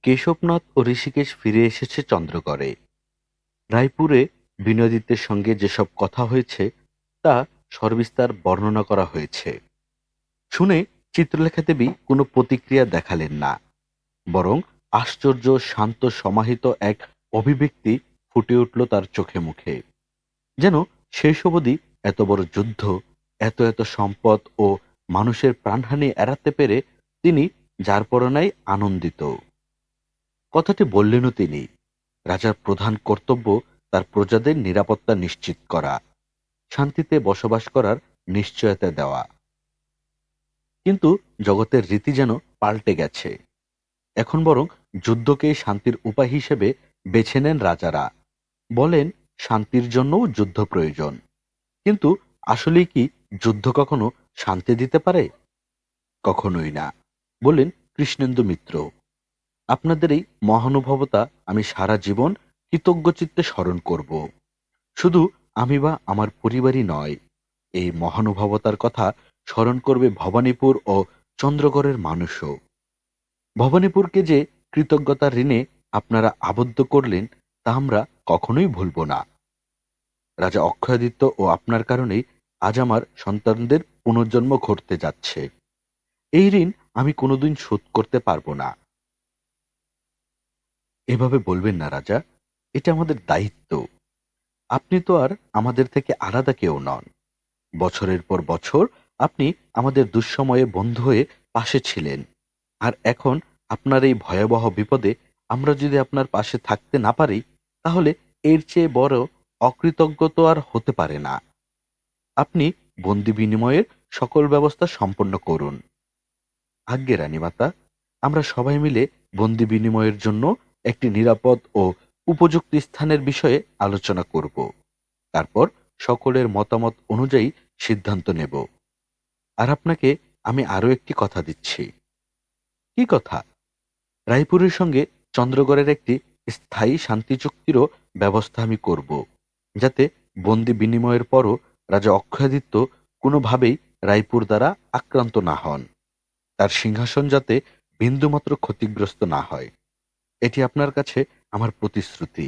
[SPEAKER 1] কেশবনাথ ও ঋষিকেশ ফিরে এসেছে চন্দ্রগড়ে। রায়পুরে বিনোদিতের সঙ্গে যেসব কথা হয়েছে তা সবিস্তার বর্ণনা করা হয়েছে। শুনে চিত্রলেখা দেবী কোনো প্রতিক্রিয়া দেখালেন না, বরং আশ্চর্য শান্ত সমাহিত এক অভিব্যক্তি ফুটে উঠল তার চোখে মুখে। যেন শেষ অবধি এত বড় যুদ্ধ, এত এত সম্পদ ও মানুষের প্রাণহানি এড়াতে পেরে তিনি যার পরনাই আনন্দিত। কথাটি বললেনও তিনি। রাজার প্রধান কর্তব্য তার প্রজাদের নিরাপত্তা নিশ্চিত করা, শান্তিতে বসবাস করার নিশ্চয়তা দেওয়া। কিন্তু জগতের রীতি যেন পাল্টে গেছে। এখন বরং যুদ্ধকে শান্তির উপায় হিসেবে বেছে নেন রাজারা। বলেন শান্তির জন্যও যুদ্ধ প্রয়োজন। কিন্তু আসলেই কি যুদ্ধ কখনো শান্তি দিতে পারে? কখনোই না, বললেন কৃষ্ণেন্দু মিত্র। আপনাদের এই মহানুভবতা আমি সারা জীবন কৃতজ্ঞচিত্তে স্মরণ করব। শুধু আমি বা আমার পরিবারই নয়, এই মহানুভবতার কথা স্মরণ করবে ভবানীপুর ও চন্দ্রগড়ের মানুষও। ভবানীপুরকে যে কৃতজ্ঞতার ঋণে আপনারা আবদ্ধ করলেন তা আমরা কখনোই ভুলব না। রাজা অক্ষয়াদিত্য ও আপনার কারণেই আজ আমার সন্তানদের পুনর্জন্ম ঘটতে যাচ্ছে। এই ঋণ আমি কোনোদিন শোধ করতে পারবো না। এভাবে বলবেন না রাজা, এটা আমাদের দায়িত্ব। আপনি তো আর আমাদের থেকে আলাদা কেউ নন। বছরের পর বছর আপনি আমাদের দুঃসময়ে বন্ধু হয়ে পাশে ছিলেন, আর এখন আপনার এই ভয়াবহ বিপদে আমরা যদি আপনার পাশে থাকতে না পারি, তাহলে এর চেয়ে বড় অকৃতজ্ঞ তো আর হতে পারে না। আপনি বন্দি বিনিময়ের সকল ব্যবস্থা সম্পন্ন করুন। আজ্ঞে রানীমাতা, আমরা সবাই মিলে বন্দি বিনিময়ের জন্য একটি নিরাপদ ও উপযুক্ত স্থানের বিষয়ে আলোচনা করব। তারপর সকলের মতামত অনুযায়ী সিদ্ধান্ত নেব। আর আপনাকে আমি আরো একটি কথা দিচ্ছি। কি কথা? রায়পুরের সঙ্গে চন্দ্রগড়ের একটি স্থায়ী শান্তি চুক্তিরও ব্যবস্থা আমি করব, যাতে বন্দি বিনিময়ের পরও রাজা অক্ষয়াদিত্য কোনোভাবেই রায়পুর দ্বারা আক্রান্ত না হন। তার সিংহাসন যাতে বিন্দুমাত্র ক্ষতিগ্রস্ত না হয়, এটি আপনার কাছে আমার প্রতিশ্রুতি।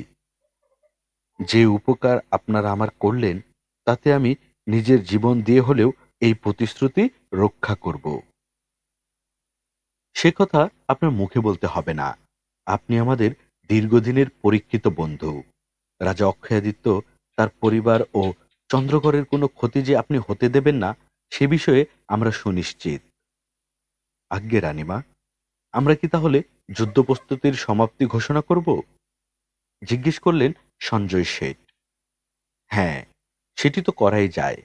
[SPEAKER 1] যে উপকার আপনারা আমার করলেন তাতে আমি নিজের জীবন দিয়ে হলেও এই প্রতিশ্রুতি রক্ষা করব। সে কথা আপনার মুখে বলতে হবে না। আপনি আমাদের দীর্ঘদিনের পরীক্ষিত বন্ধু। রাজা অক্ষয়াদিত্য, তার পরিবার ও চন্দ্রগড়ের কোনো ক্ষতি যে আপনি হতে দেবেন না সে বিষয়ে আমরা সুনিশ্চিত। আজ্ঞে রানীমা, আমরা কি তাহলে যুদ্ধ প্রস্তুতির সমাপ্তি ঘোষণা করব? জিজ্ঞেস করলেন সঞ্জয় শেঠ। হ্যাঁ, সেটি তো করাই যায়।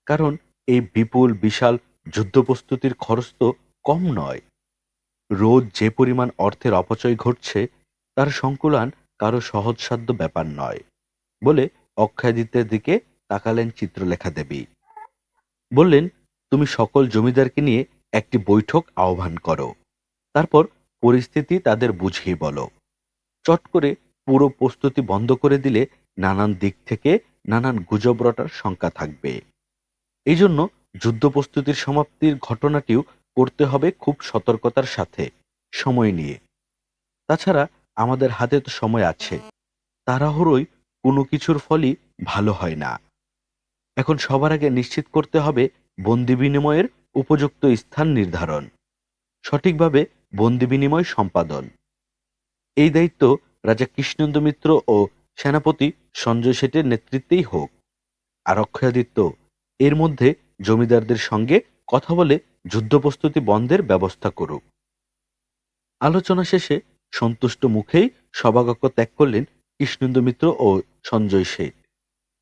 [SPEAKER 1] কারণ এই বিপুল বিশাল যুদ্ধ প্রস্তুতির খরচ তো কম নয়। রোজ যে পরিমাণ অর্থের অপচয় ঘটছে তার সংকুলান কারো সহজসাধ্য ব্যাপার নয়, বলে অক্ষয়াদিত্যের দিকে তাকালেন চিত্রলেখা দেবী। বললেন, তুমি সকল জমিদারকে নিয়ে একটি বৈঠক আহ্বান করো। তারপর পরিস্থিতি তাদের বুঝিয়ে বলো। চট করে পুরো প্রস্তুতি বন্ধ করে দিলে নানান দিক থেকে নানান গুজব রটার শঙ্কা থাকবে। এই জন্য যুদ্ধ প্রস্তুতির সমাপ্তির ঘটনাটিও করতে হবে খুব সতর্কতার সাথে, সময় নিয়ে। তাছাড়া আমাদের হাতে তো সময় আছে, তাড়াহুড়োয় কোনো কিছুর ফলই ভালো হয় না। এখন সবার আগে নিশ্চিত করতে হবে বন্দি বিনিময়ের উপযুক্ত স্থান নির্ধারণ, সঠিকভাবে বন্দি বিনিময় সম্পাদন। এই দায়িত্ব রাজা কৃষ্ণেন্দু মিত্র ও সেনাপতি সঞ্জয় শেঠের নেতৃত্বেই হোক। আর অক্ষয়াদিত্য এর মধ্যে জমিদারদের সঙ্গে কথা বলে যুদ্ধ প্রস্তুতি বন্ধের ব্যবস্থা করুক। আলোচনা শেষে সন্তুষ্ট মুখেই সভাকক্ষ ত্যাগ করলেন কৃষ্ণেন্দু মিত্র ও সঞ্জয় শেঠ।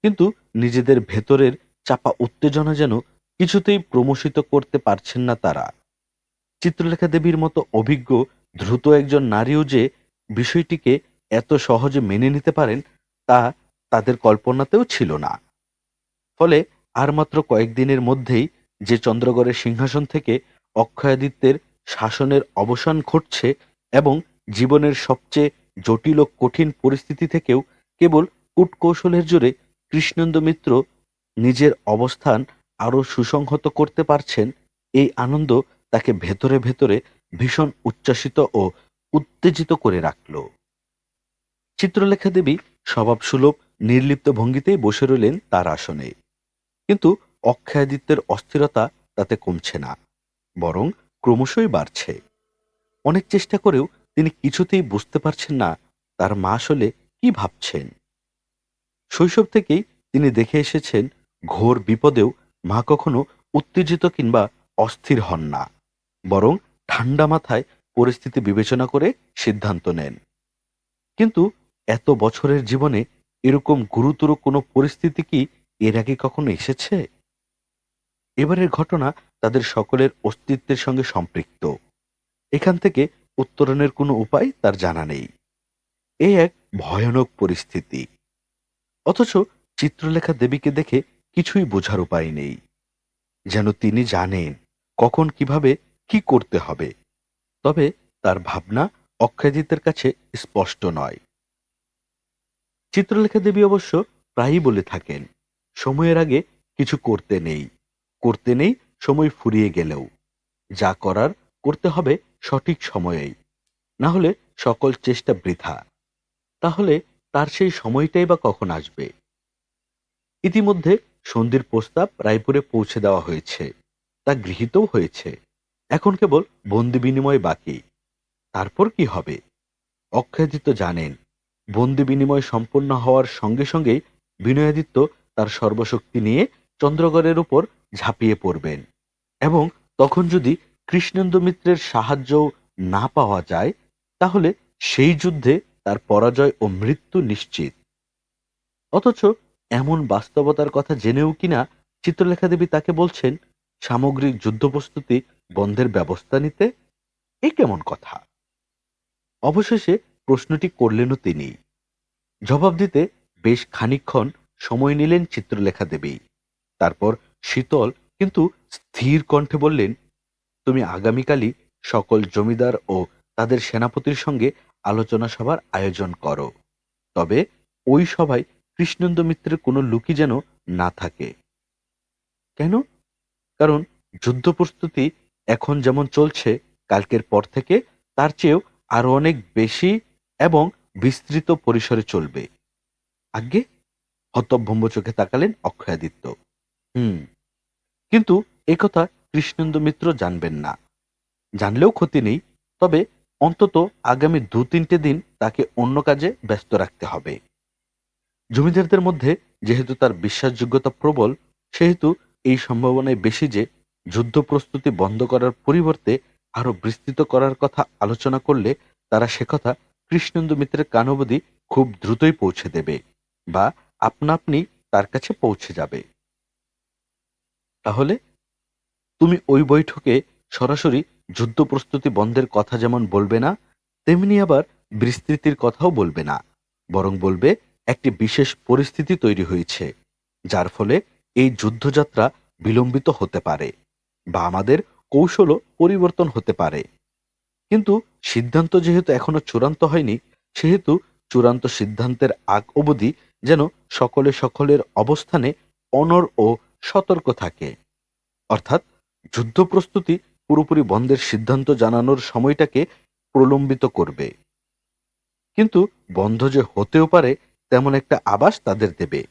[SPEAKER 1] কিন্তু নিজেদের ভেতরের চাপা উত্তেজনা যেন কিছুতেই প্রমোশিত করতে পারছেন না তারা। চিত্রলেখা দেবীর মতো অভিজ্ঞ দ্রুত একজন নারীও যে বিষয়টিকে এত সহজে মেনে নিতে পারেন, তা তাদের কল্পনাতেও ছিল না। ফলে আর মাত্র কয়েকদিনের মধ্যেই যে চন্দ্রগড়ের সিংহাসন থেকে অক্ষয়াদিত্যের শাসনের অবসান ঘটছে এবং জীবনের সবচেয়ে জটিল ও কঠিন পরিস্থিতি থেকেও কেবল কূটকৌশলের জোরে কৃষ্ণেন্দু মিত্র নিজের অবস্থান আরো সুসংহত করতে পারছেন, এই আনন্দ তাকে ভেতরে ভেতরে ভীষণ উচ্ছ্বাসিত ও উত্তেজিত করে রাখল। চিত্রলেখা দেবী স্বভাবসুলভ নির্লিপ্ত ভঙ্গিতেই বসে রইলেন তার আসনে। কিন্তু অক্ষয়াদিত্যের অস্থিরতা তাতে কমছে না, বরং ক্রমশই বাড়ছে। অনেক চেষ্টা করেও তিনি কিছুতেই বুঝতে পারছেন না তার মা আসলে কি ভাবছেন। শৈশব থেকেই তিনি দেখে এসেছেন ঘোর বিপদেও মা কখনো উত্তেজিত কিংবা অস্থির হন না, বরং ঠান্ডা মাথায় পরিস্থিতি বিবেচনা করে সিদ্ধান্ত নেন। কিন্তু এত বছরের জীবনে এরকম গুরুতর কোনো পরিস্থিতি কি এর আগে কখনো এসেছে? এবারের ঘটনা তাদের সকলের অস্তিত্বের সঙ্গে সম্পৃক্ত। এখান থেকে উত্তরণের কোনো উপায় তার জানা নেই। এই এক ভয়ানক পরিস্থিতি। অথচ চিত্রলেখা দেবীকে দেখে কিছুই বোঝার উপায় নেই, যেন তিনি জানেন কখন কিভাবে কি করতে হবে। তবে তার ভাবনা অক্ষয়জিতের কাছে স্পষ্ট নয়। চিত্রলেখা দেবী অবশ্য প্রায়ই বলে থাকেন, সময়ের আগে কিছু করতে নেই, করতে নেই সময় ফুরিয়ে গেলেও। যা করার করতে হবে সঠিক সময়েই, না হলে সকল চেষ্টা বৃথা। তাহলে তার সেই সময়টাই বা কখন আসবে? ইতিমধ্যে সন্ধির প্রস্তাব রায়পুরে পৌঁছে দেওয়া হয়েছে, তা গৃহীতও হয়েছে। এখন কেবল বন্দি বিনিময় বাকি। তারপর কি হবে? অক্ষয়াদিত্য জানেন, বন্দি বিনিময় সম্পন্ন হওয়ার সঙ্গে সঙ্গেই বিনয়াদিত্য তার সর্বশক্তি নিয়ে চন্দ্রগড়ের উপর ঝাঁপিয়ে পড়বেন, এবং তখন যদি কৃষ্ণেন্দু মিত্রের সাহায্য না পাওয়া যায়, তাহলে সেই যুদ্ধে তার পরাজয় ও মৃত্যু নিশ্চিত। অথচ এমন বাস্তবতার কথা জেনেও কিনা চিত্রলেখা দেবী তাকে বলছেন সামগ্রিক যুদ্ধ প্রস্তুতি বন্ধের ব্যবস্থা নিতে। এ কেমন কথা? অবশেষে প্রশ্নটি করলেনও তিনি। জবাব দিতে বেশ খানিকক্ষণ সময় নিলেন চিত্রলেখা দেবী। তারপর শীতল কিন্তু স্থির কণ্ঠে বললেন, তুমি আগামীকালই সকল জমিদার ও তাদের সেনাপতির সঙ্গে আলোচনা সভার আয়োজন করো। তবে ওই সভায় কৃষ্ণেন্দু মিত্রের কোনো লুকি যেন না থাকে। কেন? কারণ যুদ্ধ প্রস্তুতি এখন যেমন চলছে, কালকের পর থেকে তার চেয়েও আরো অনেক বেশি এবং বিস্তৃত পরিসরে চলবে। আজ্ঞে? হতভম্ব চোখে তাকালেন অক্ষয়াদিত্য। কিন্তু একথা কৃষ্ণেন্দু মিত্র জানবেন না। জানলেও ক্ষতি নেই, তবে অন্তত আগামী 2-3 দিন তাকে অন্য কাজে ব্যস্ত রাখতে হবে। জমিদারদের মধ্যে যেহেতু তার বিশ্বাসযোগ্যতা প্রবল, সেহেতু এই সম্ভাবনায় বেশি যে যুদ্ধ প্রস্তুতি বন্ধ করার পরিবর্তে আরো বিস্তৃত করার কথা আলোচনা করলে তারা সে কথা কৃষ্ণেন্দু মিত্রের কান অবধি খুব দ্রুতই পৌঁছে দেবে, বা আপনা আপনি তার কাছে পৌঁছে যাবে। তাহলে তুমি ওই বৈঠকে সরাসরি যুদ্ধ প্রস্তুতি বন্ধের কথা যেমন বলবে না, তেমনি আবার বিস্তৃতির কথাও বলবে না, বরং বলবে একটি বিশেষ পরিস্থিতি তৈরি হয়েছে, যার ফলে এই যুদ্ধযাত্রা বিলম্বিত হতে পারে বা আমাদের কৌশলও পরিবর্তন হতে পারে। কিন্তু সিদ্ধান্ত যেহেতু এখনো চূড়ান্ত হয়নি, সেহেতু চূড়ান্ত সিদ্ধান্তের আগ অবধি যেন সকলে সকলের অবস্থানে অনড় ও সতর্ক থাকে। অর্থাৎ যুদ্ধ প্রস্তুতি পুরোপুরি বন্ধের সিদ্ধান্ত জানানোর সময়টাকে প্রলম্বিত করবে, কিন্তু বন্ধ যে হতেও পারে তেমন একটা আভাস তাদের দেবে।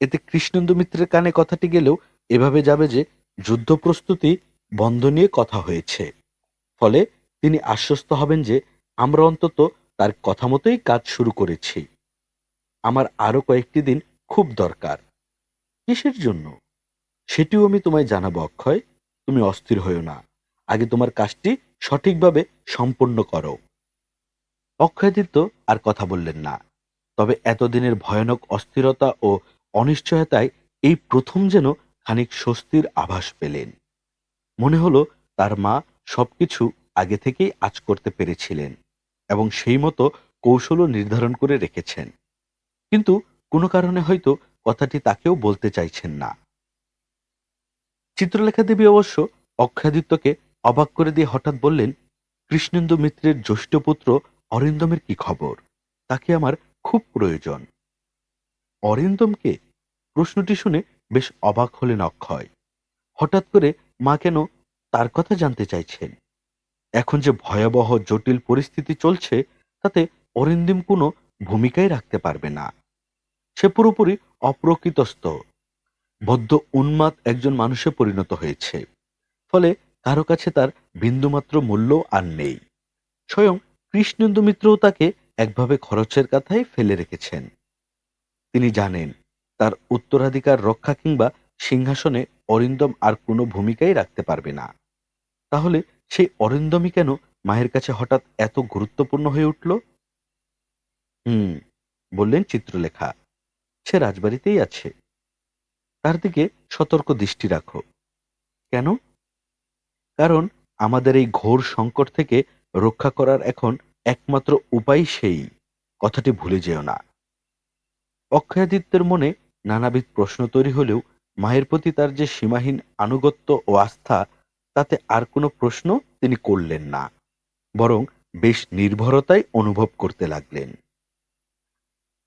[SPEAKER 1] এতে কৃষ্ণেন্দু মিত্রের কানে কথাটি গেলেও এভাবে যাবে যে যুদ্ধ প্রস্তুতি বন্ধ নিয়ে কথা হয়েছে। ফলে তিনি আশ্বস্ত হবেন যে আমরা অন্তত তার কথা মতোই কাজ শুরু করেছি। আমার আরো কয়েকটি দিন খুব দরকার। কিসের জন্য সেটিও আমি তোমায় জানাবো অক্ষয়। তুমি অস্থির হইও না, আগে তোমার কাজটি সঠিকভাবে সম্পন্ন করো। অক্ষয়াদিত্য আর কথা বললেন না। তবে এতদিনের ভয়ানক অস্থিরতা ও অনিশ্চয়তায় এই প্রথম যেন খানিক স্বস্তির আভাস পেলেন। মনে হলো তার মা সবকিছু আগে থেকেই আঁচ করতে পেরেছিলেন এবং সেই মতো কৌশলও নির্ধারণ করে রেখেছেন, কিন্তু কোনো কারণে হয়তো কথাটি তাকেও বলতে চাইছেন না। চিত্রলেখা দেবী অবশ্য অক্ষয়াদিত্যকে অবাক করে দিয়ে হঠাৎ বললেন, কৃষ্ণেন্দু মিত্রের জ্যৈষ্ঠ পুত্র অরিন্দমের কি খবর? তাকে আমার খুব প্রয়োজন। অরিন্দমকে? প্রশ্নটি শুনে বেশ অবাক হলেন অক্ষয়। হঠাৎ করে মা কেন তার কথা জানতে চাইছেন? এখন যে ভয়াবহ জটিল পরিস্থিতি চলছে, তাতে অরিন্দম কোনো ভূমিকাই রাখতে পারবে না। সে পুরোপুরি অপ্রকৃতস্থ, বদ্ধ উন্মাদ একজন মানুষে পরিণত হয়েছে। ফলে কারো কাছে তার বিন্দুমাত্র মূল্য আর নেই। স্বয়ং কৃষ্ণেন্দু মিত্রও তাকে একভাবে খরচের কথায় ফেলে রেখেছেন। তিনি জানেন তার উত্তরাধিকার রক্ষা কিংবা সিংহাসনে অরিন্দম আর কোনো ভূমিকাই রাখতে পারবে না। তাহলে সেই অরিন্দমই কেন মায়ের কাছে হঠাৎ এত গুরুত্বপূর্ণ হয়ে উঠল? হুম, বললেন চিত্রলেখা। সে রাজবাড়িতেই আছে। তার দিকে সতর্ক দৃষ্টি রাখো। কেন? কারণ আমাদের এই ঘোর সংকট থেকে রক্ষা করার এখন একমাত্র উপায় সেই। কথাটি ভুলে যেও না। অক্ষয়াদিত্যের মনে নানাবিধ প্রশ্ন তৈরি হলেও মায়ের প্রতি তার যে সীমাহীন আনুগত্য ও আস্থা, তাতে আর কোনো প্রশ্ন তিনি করলেন না, বরং বেশ নির্ভরতাই অনুভব করতে লাগলেন।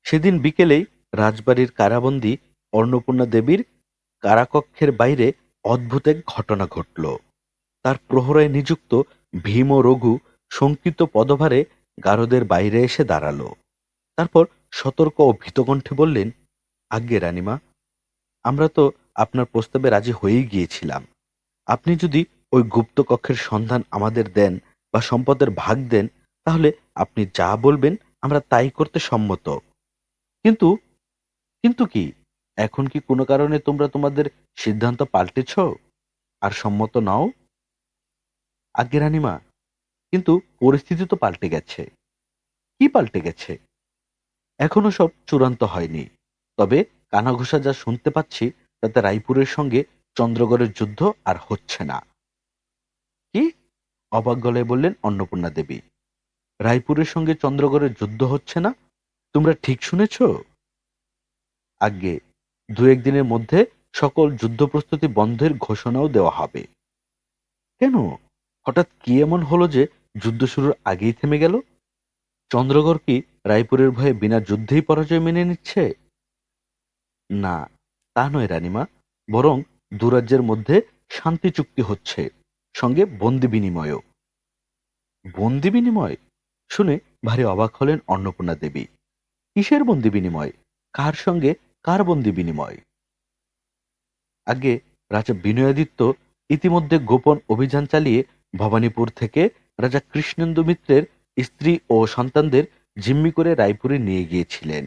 [SPEAKER 1] সেদিন বিকেলেই রাজবাড়ির কারাবন্দী অন্নপূর্ণা দেবীর কারাকক্ষের বাইরে অদ্ভুত এক ঘটনা ঘটল। তার প্রহরায় নিযুক্ত ভীম ও রঘু শঙ্কিত পদভারে গারদের বাইরে এসে দাঁড়ালো। তারপর সতর্ক ও ভীতকণ্ঠে বললেন, আজ্ঞে রানীমা, আমরা তো আপনার প্রস্তাবে রাজি হয়েই গিয়েছিলাম। আপনি যদি ওই গুপ্ত কক্ষের সন্ধান আমাদের দেন বা সম্পদের ভাগ দেন, তাহলে আপনি যা বলবেন আমরা তাই করতে সম্মত। কিন্তু কিন্তু কি, এখন কি কোনো কারণে তোমরা তোমাদের সিদ্ধান্ত পাল্টেছ আর সম্মত নাও? আজ্ঞে রানীমা, কিন্তু পরিস্থিতি তো পাল্টে গেছে। কি পাল্টে গেছে? এখনো সব চূড়ান্ত হয়নি, তবে কানাঘুষা যা শুনতে পাচ্ছি তাতে রায়পুরের সঙ্গে চন্দ্রগড়ের যুদ্ধ আর হচ্ছে না। কি? অবাক গলায় বললেন অন্নপূর্ণা দেবী। রায়পুরের সঙ্গে চন্দ্রগড়ের যুদ্ধ হচ্ছে না? তোমরা ঠিক শুনেছ? আজ্ঞে, দু একদিনের মধ্যে সকল যুদ্ধ প্রস্তুতি বন্ধের ঘোষণাও দেওয়া হবে। কেন? হঠাৎ কি এমন হলো যে যুদ্ধ শুরুর আগেই থেমে গেল? চন্দ্রগড় কি রায়পুরের ভয়ে বিনা যুদ্ধেই পরাজয় মেনে নিচ্ছে? না, তা নয় রানীমা, বরং দুরাজ্যের মধ্যে শান্তি চুক্তি হচ্ছে, সঙ্গে বন্দি বিনিময়ও। বন্দি বিনিময় শুনে ভারী অবাক হলেন অন্নপূর্ণা দেবী। কিসের বন্দি বিনিময়? কার সঙ্গে কার বন্দি বিনিময়? আগে রাজা বিনয়াদিত্য ইতিমধ্যে গোপন অভিযান চালিয়ে ভবানীপুর থেকে রাজা কৃষ্ণেন্দু মিত্রের স্ত্রী ও সন্তানদের জিম্মি করে রায়পুরে নিয়ে গিয়েছিলেন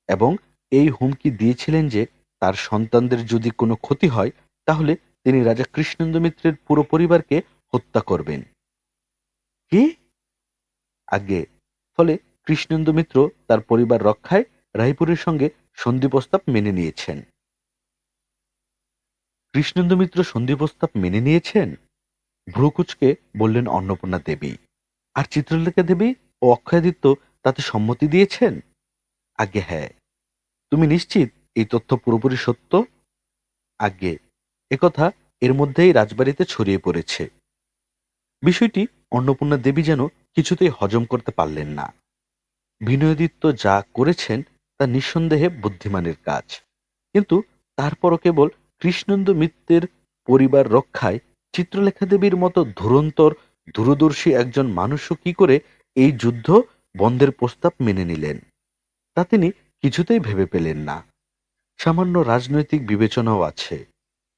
[SPEAKER 1] এবং এই হুমকি দিয়েছিলেন যে তার সন্তানদের যদি কোনো ক্ষতি হয়, তাহলে তিনি রাজা কৃষ্ণেন্দু মিত্রের পুরো পরিবারকে হত্যা করবেন। কি? আগে, ফলে কৃষ্ণেন্দু মিত্র তার পরিবার রক্ষায় রায়পুরের সঙ্গে সন্ধি প্রস্তাব মেনে নিয়েছেন। কৃষ্ণেন্দু মিত্র সন্ধি প্রস্তাব মেনে নিয়েছেন? ভ্রুকুচকে বললেন অন্নপূর্ণা দেবী। আর চিত্রলেখা দেবী ও অক্ষয়াদিত্য তাতে সম্মতি দিয়েছেন? আজ্ঞে হ্যাঁ। তুমি নিশ্চিত এই তথ্য পুরোপুরি সত্য? আজ্ঞে, একথা এর মধ্যেই রাজবাড়িতে ছড়িয়ে পড়েছে। বিষয়টি অন্নপূর্ণা দেবী যেন কিছুতেই হজম করতে পারলেন না। বিনয়াদিত্য যা করেছেন তা নিঃসন্দেহে বুদ্ধিমানের কাজ, কিন্তু তারপরও কেবল কৃষ্ণেন্দু মিত্রের পরিবার রক্ষায় চিত্রলেখা দেবীর মতো ধুরন্তর দূরদর্শী একজন মানুষও কি করে এই যুদ্ধ বন্ধের প্রস্তাব মেনে নিলেন, তা তিনি কিছুতেই ভেবে পেলেন না। সামান্য রাজনৈতিক বিবেচনাও আছে,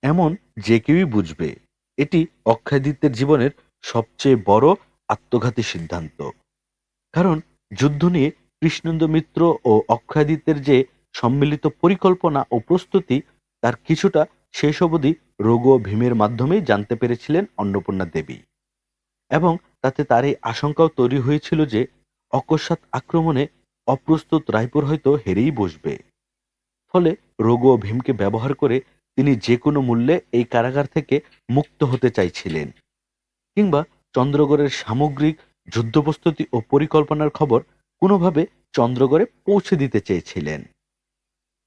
[SPEAKER 1] এমন যে কেউই বুঝবে এটি অক্ষয়দিত্যের জীবনের সবচেয়ে বড় আত্মঘাতী সিদ্ধান্ত। কারণ যুদ্ধ নিয়ে কৃষ্ণেন্দু মিত্র ও অক্ষয়াদিত্যের যে সম্মিলিত পরিকল্পনা ও প্রস্তুতি, তার কিছুটা শেষ অবধি রঘু ও ভীমের মাধ্যমেই জানতে পেরেছিলেন অন্নপূর্ণা দেবী, এবং তাতে তার এই আশঙ্কাও তৈরি হয়েছিল যে অকস্মাৎ আক্রমণে অপ্রস্তুত রায়পুর হয়তো হেরেই বসবে। ফলে রঘু ও ভীমকে ব্যবহার করে তিনি যে কোনো মূল্যে এই কারাগার থেকে মুক্ত হতে চাইছিলেন, কিংবা চন্দ্রগড়ের সামগ্রিক যুদ্ধপ্রস্তুতি ও পরিকল্পনার খবর কোনোভাবে চন্দ্রগড়ে পৌঁছে দিতে চেয়েছিলেন।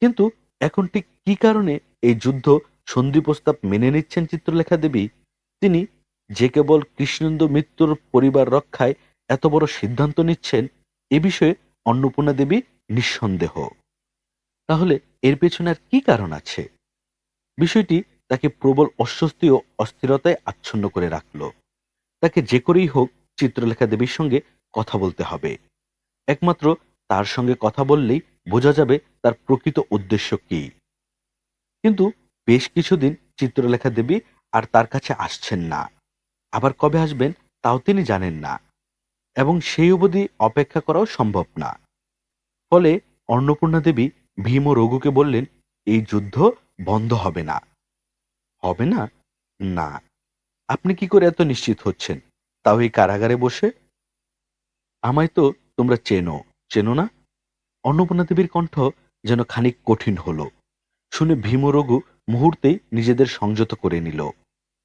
[SPEAKER 1] কিন্তু এখন ঠিক কি কারণে এই যুদ্ধ সন্ধি প্রস্তাব মেনে নিচ্ছেন চিত্রলেখা দেবী, তিনি যে কেবল কৃষ্ণেন্দু মিত্রর পরিবার রক্ষায় এত বড় সিদ্ধান্ত নিচ্ছেন, এ বিষয়ে অন্নপূর্ণা দেবী নিঃসন্দেহ। তাহলে এর পেছনে আর কি কারণ আছে? বিষয়টি তাকে প্রবল অস্বস্তি ও অস্থিরতায় আচ্ছন্ন করে রাখল। তাকে যে করেই হোক চিত্রলেখা দেবীর সঙ্গে কথা বলতে হবে। একমাত্র তার সঙ্গে কথা বললেই বোঝা যাবে তার প্রকৃত উদ্দেশ্য কি। কিন্তু বেশ কিছুদিন চিত্রলেখা দেবী আর তার কাছে আসছেন না। আবার কবে আসবেন তাও তিনি জানেন না, এবং সেই অবধি অপেক্ষা করাও সম্ভব না। ফলে অন্নপূর্ণা দেবী ভীম ও রঘুকে বললেন, এই যুদ্ধ বন্ধ হবে না। হবে না? না। আপনি কি করে এত নিশ্চিত হচ্ছেন, তাও এই কারাগারে বসে? আমায় তো তোমরা চেনো, চেনো না? অন্নপূর্ণা দেবীর কণ্ঠ যেন খানিক কঠিন হলো। শুনে ভীম ও রঘু মুহূর্তেই নিজেদের সংযত করে নিল।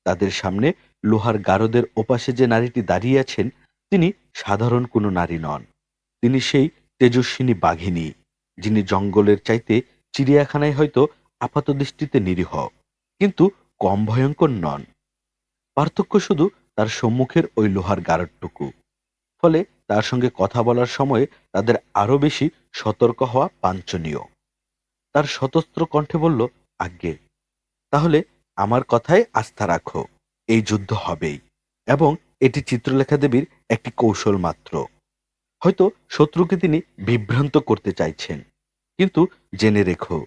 [SPEAKER 1] তাদের সামনে লোহার গারদের ওপাশে যে নারীটি দাঁড়িয়ে আছেন, তিনি সাধারণ কোনো নারী নন। তিনি সেই তেজস্বিনী বাঘিনী, যিনি জঙ্গলের চাইতে চিড়িয়াখানায় হয়তো আপাত দৃষ্টিতে নিরীহ, কিন্তু কম ভয়ঙ্কর নন। পার্থক্য শুধু তার সম্মুখের ওই লোহার গারদটুকু। ফলে তার সঙ্গে কথা বলার সময় তাদের আরো বেশি সতর্ক হওয়া বাঞ্ছনীয়। তার শতস্ত্র কণ্ঠে বলল, আজ্ঞে, তাহলে আমার কথায় আস্থা রাখো। এই যুদ্ধ হবেই, এবং এটি চিত্রলেখা দেবীর একটি কৌশল মাত্র। হয়তো শত্রুকে তিনি বিভ্রান্ত করতে চাইছেন, কিন্তু জেনে রেখো,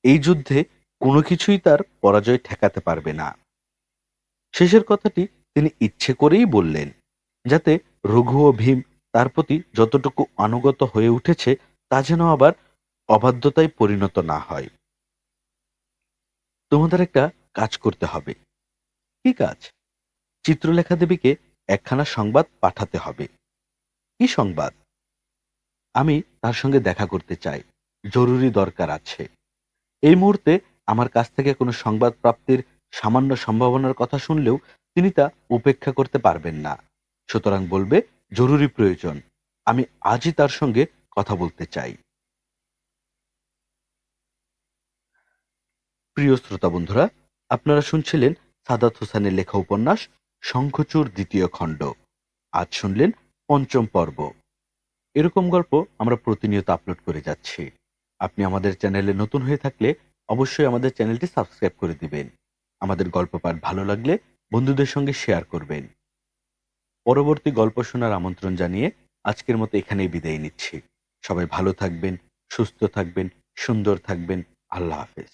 [SPEAKER 1] এই যুদ্ধে কোনো কিছুই তার পরাজয় ঠেকাতে পারবে না। শেষের কথাটি তিনি ইচ্ছে করেই বললেন, যাতে রঘু ও ভীম তার প্রতি যতটুকু আনুগত হয়ে উঠেছে তা যেন আবার অবাধ্যতায় পরিণত না হয়। তোমাদের একটা কাজ করতে হবে। কি কাজ? চিত্রলেখা দেবীকে একখানা সংবাদ পাঠাতে হবে। কি সংবাদ? আমি তার সঙ্গে দেখা করতে চাই, জরুরি দরকার আছে। এই মুহূর্তে আমার কাছ থেকে কোনো সংবাদ প্রাপ্তির সামান্য সম্ভাবনার কথা শুনলেও তিনি তা উপেক্ষা করতে পারবেন না। সুতরাং বলবে, জরুরি প্রয়োজন, আমি আজই তার সঙ্গে কথা বলতে চাই। প্রিয় শ্রোতা বন্ধুরা, আপনারা শুনছিলেন সাদাত হোসেনের লেখা উপন্যাস শঙ্খচূড় দ্বিতীয় খণ্ড। আজ শুনলেন পঞ্চম পর্ব। এরকম গল্প আমরা প্রতিনিয়ত আপলোড করে যাচ্ছি। আপনি আমাদের চ্যানেলে নতুন হয়ে থাকলে অবশ্যই আমাদের চ্যানেলটি সাবস্ক্রাইব করে দিবেন। আমাদের গল্প পাঠ ভালো লাগলে বন্ধুদের সঙ্গে শেয়ার করবেন। পরবর্তী গল্প শোনার আমন্ত্রণ জানিয়ে আজকের মতো এখানেই বিদায় নিচ্ছি। সবাই ভালো থাকবেন, সুস্থ থাকবেন, সুন্দর থাকবেন। আল্লাহ হাফেজ।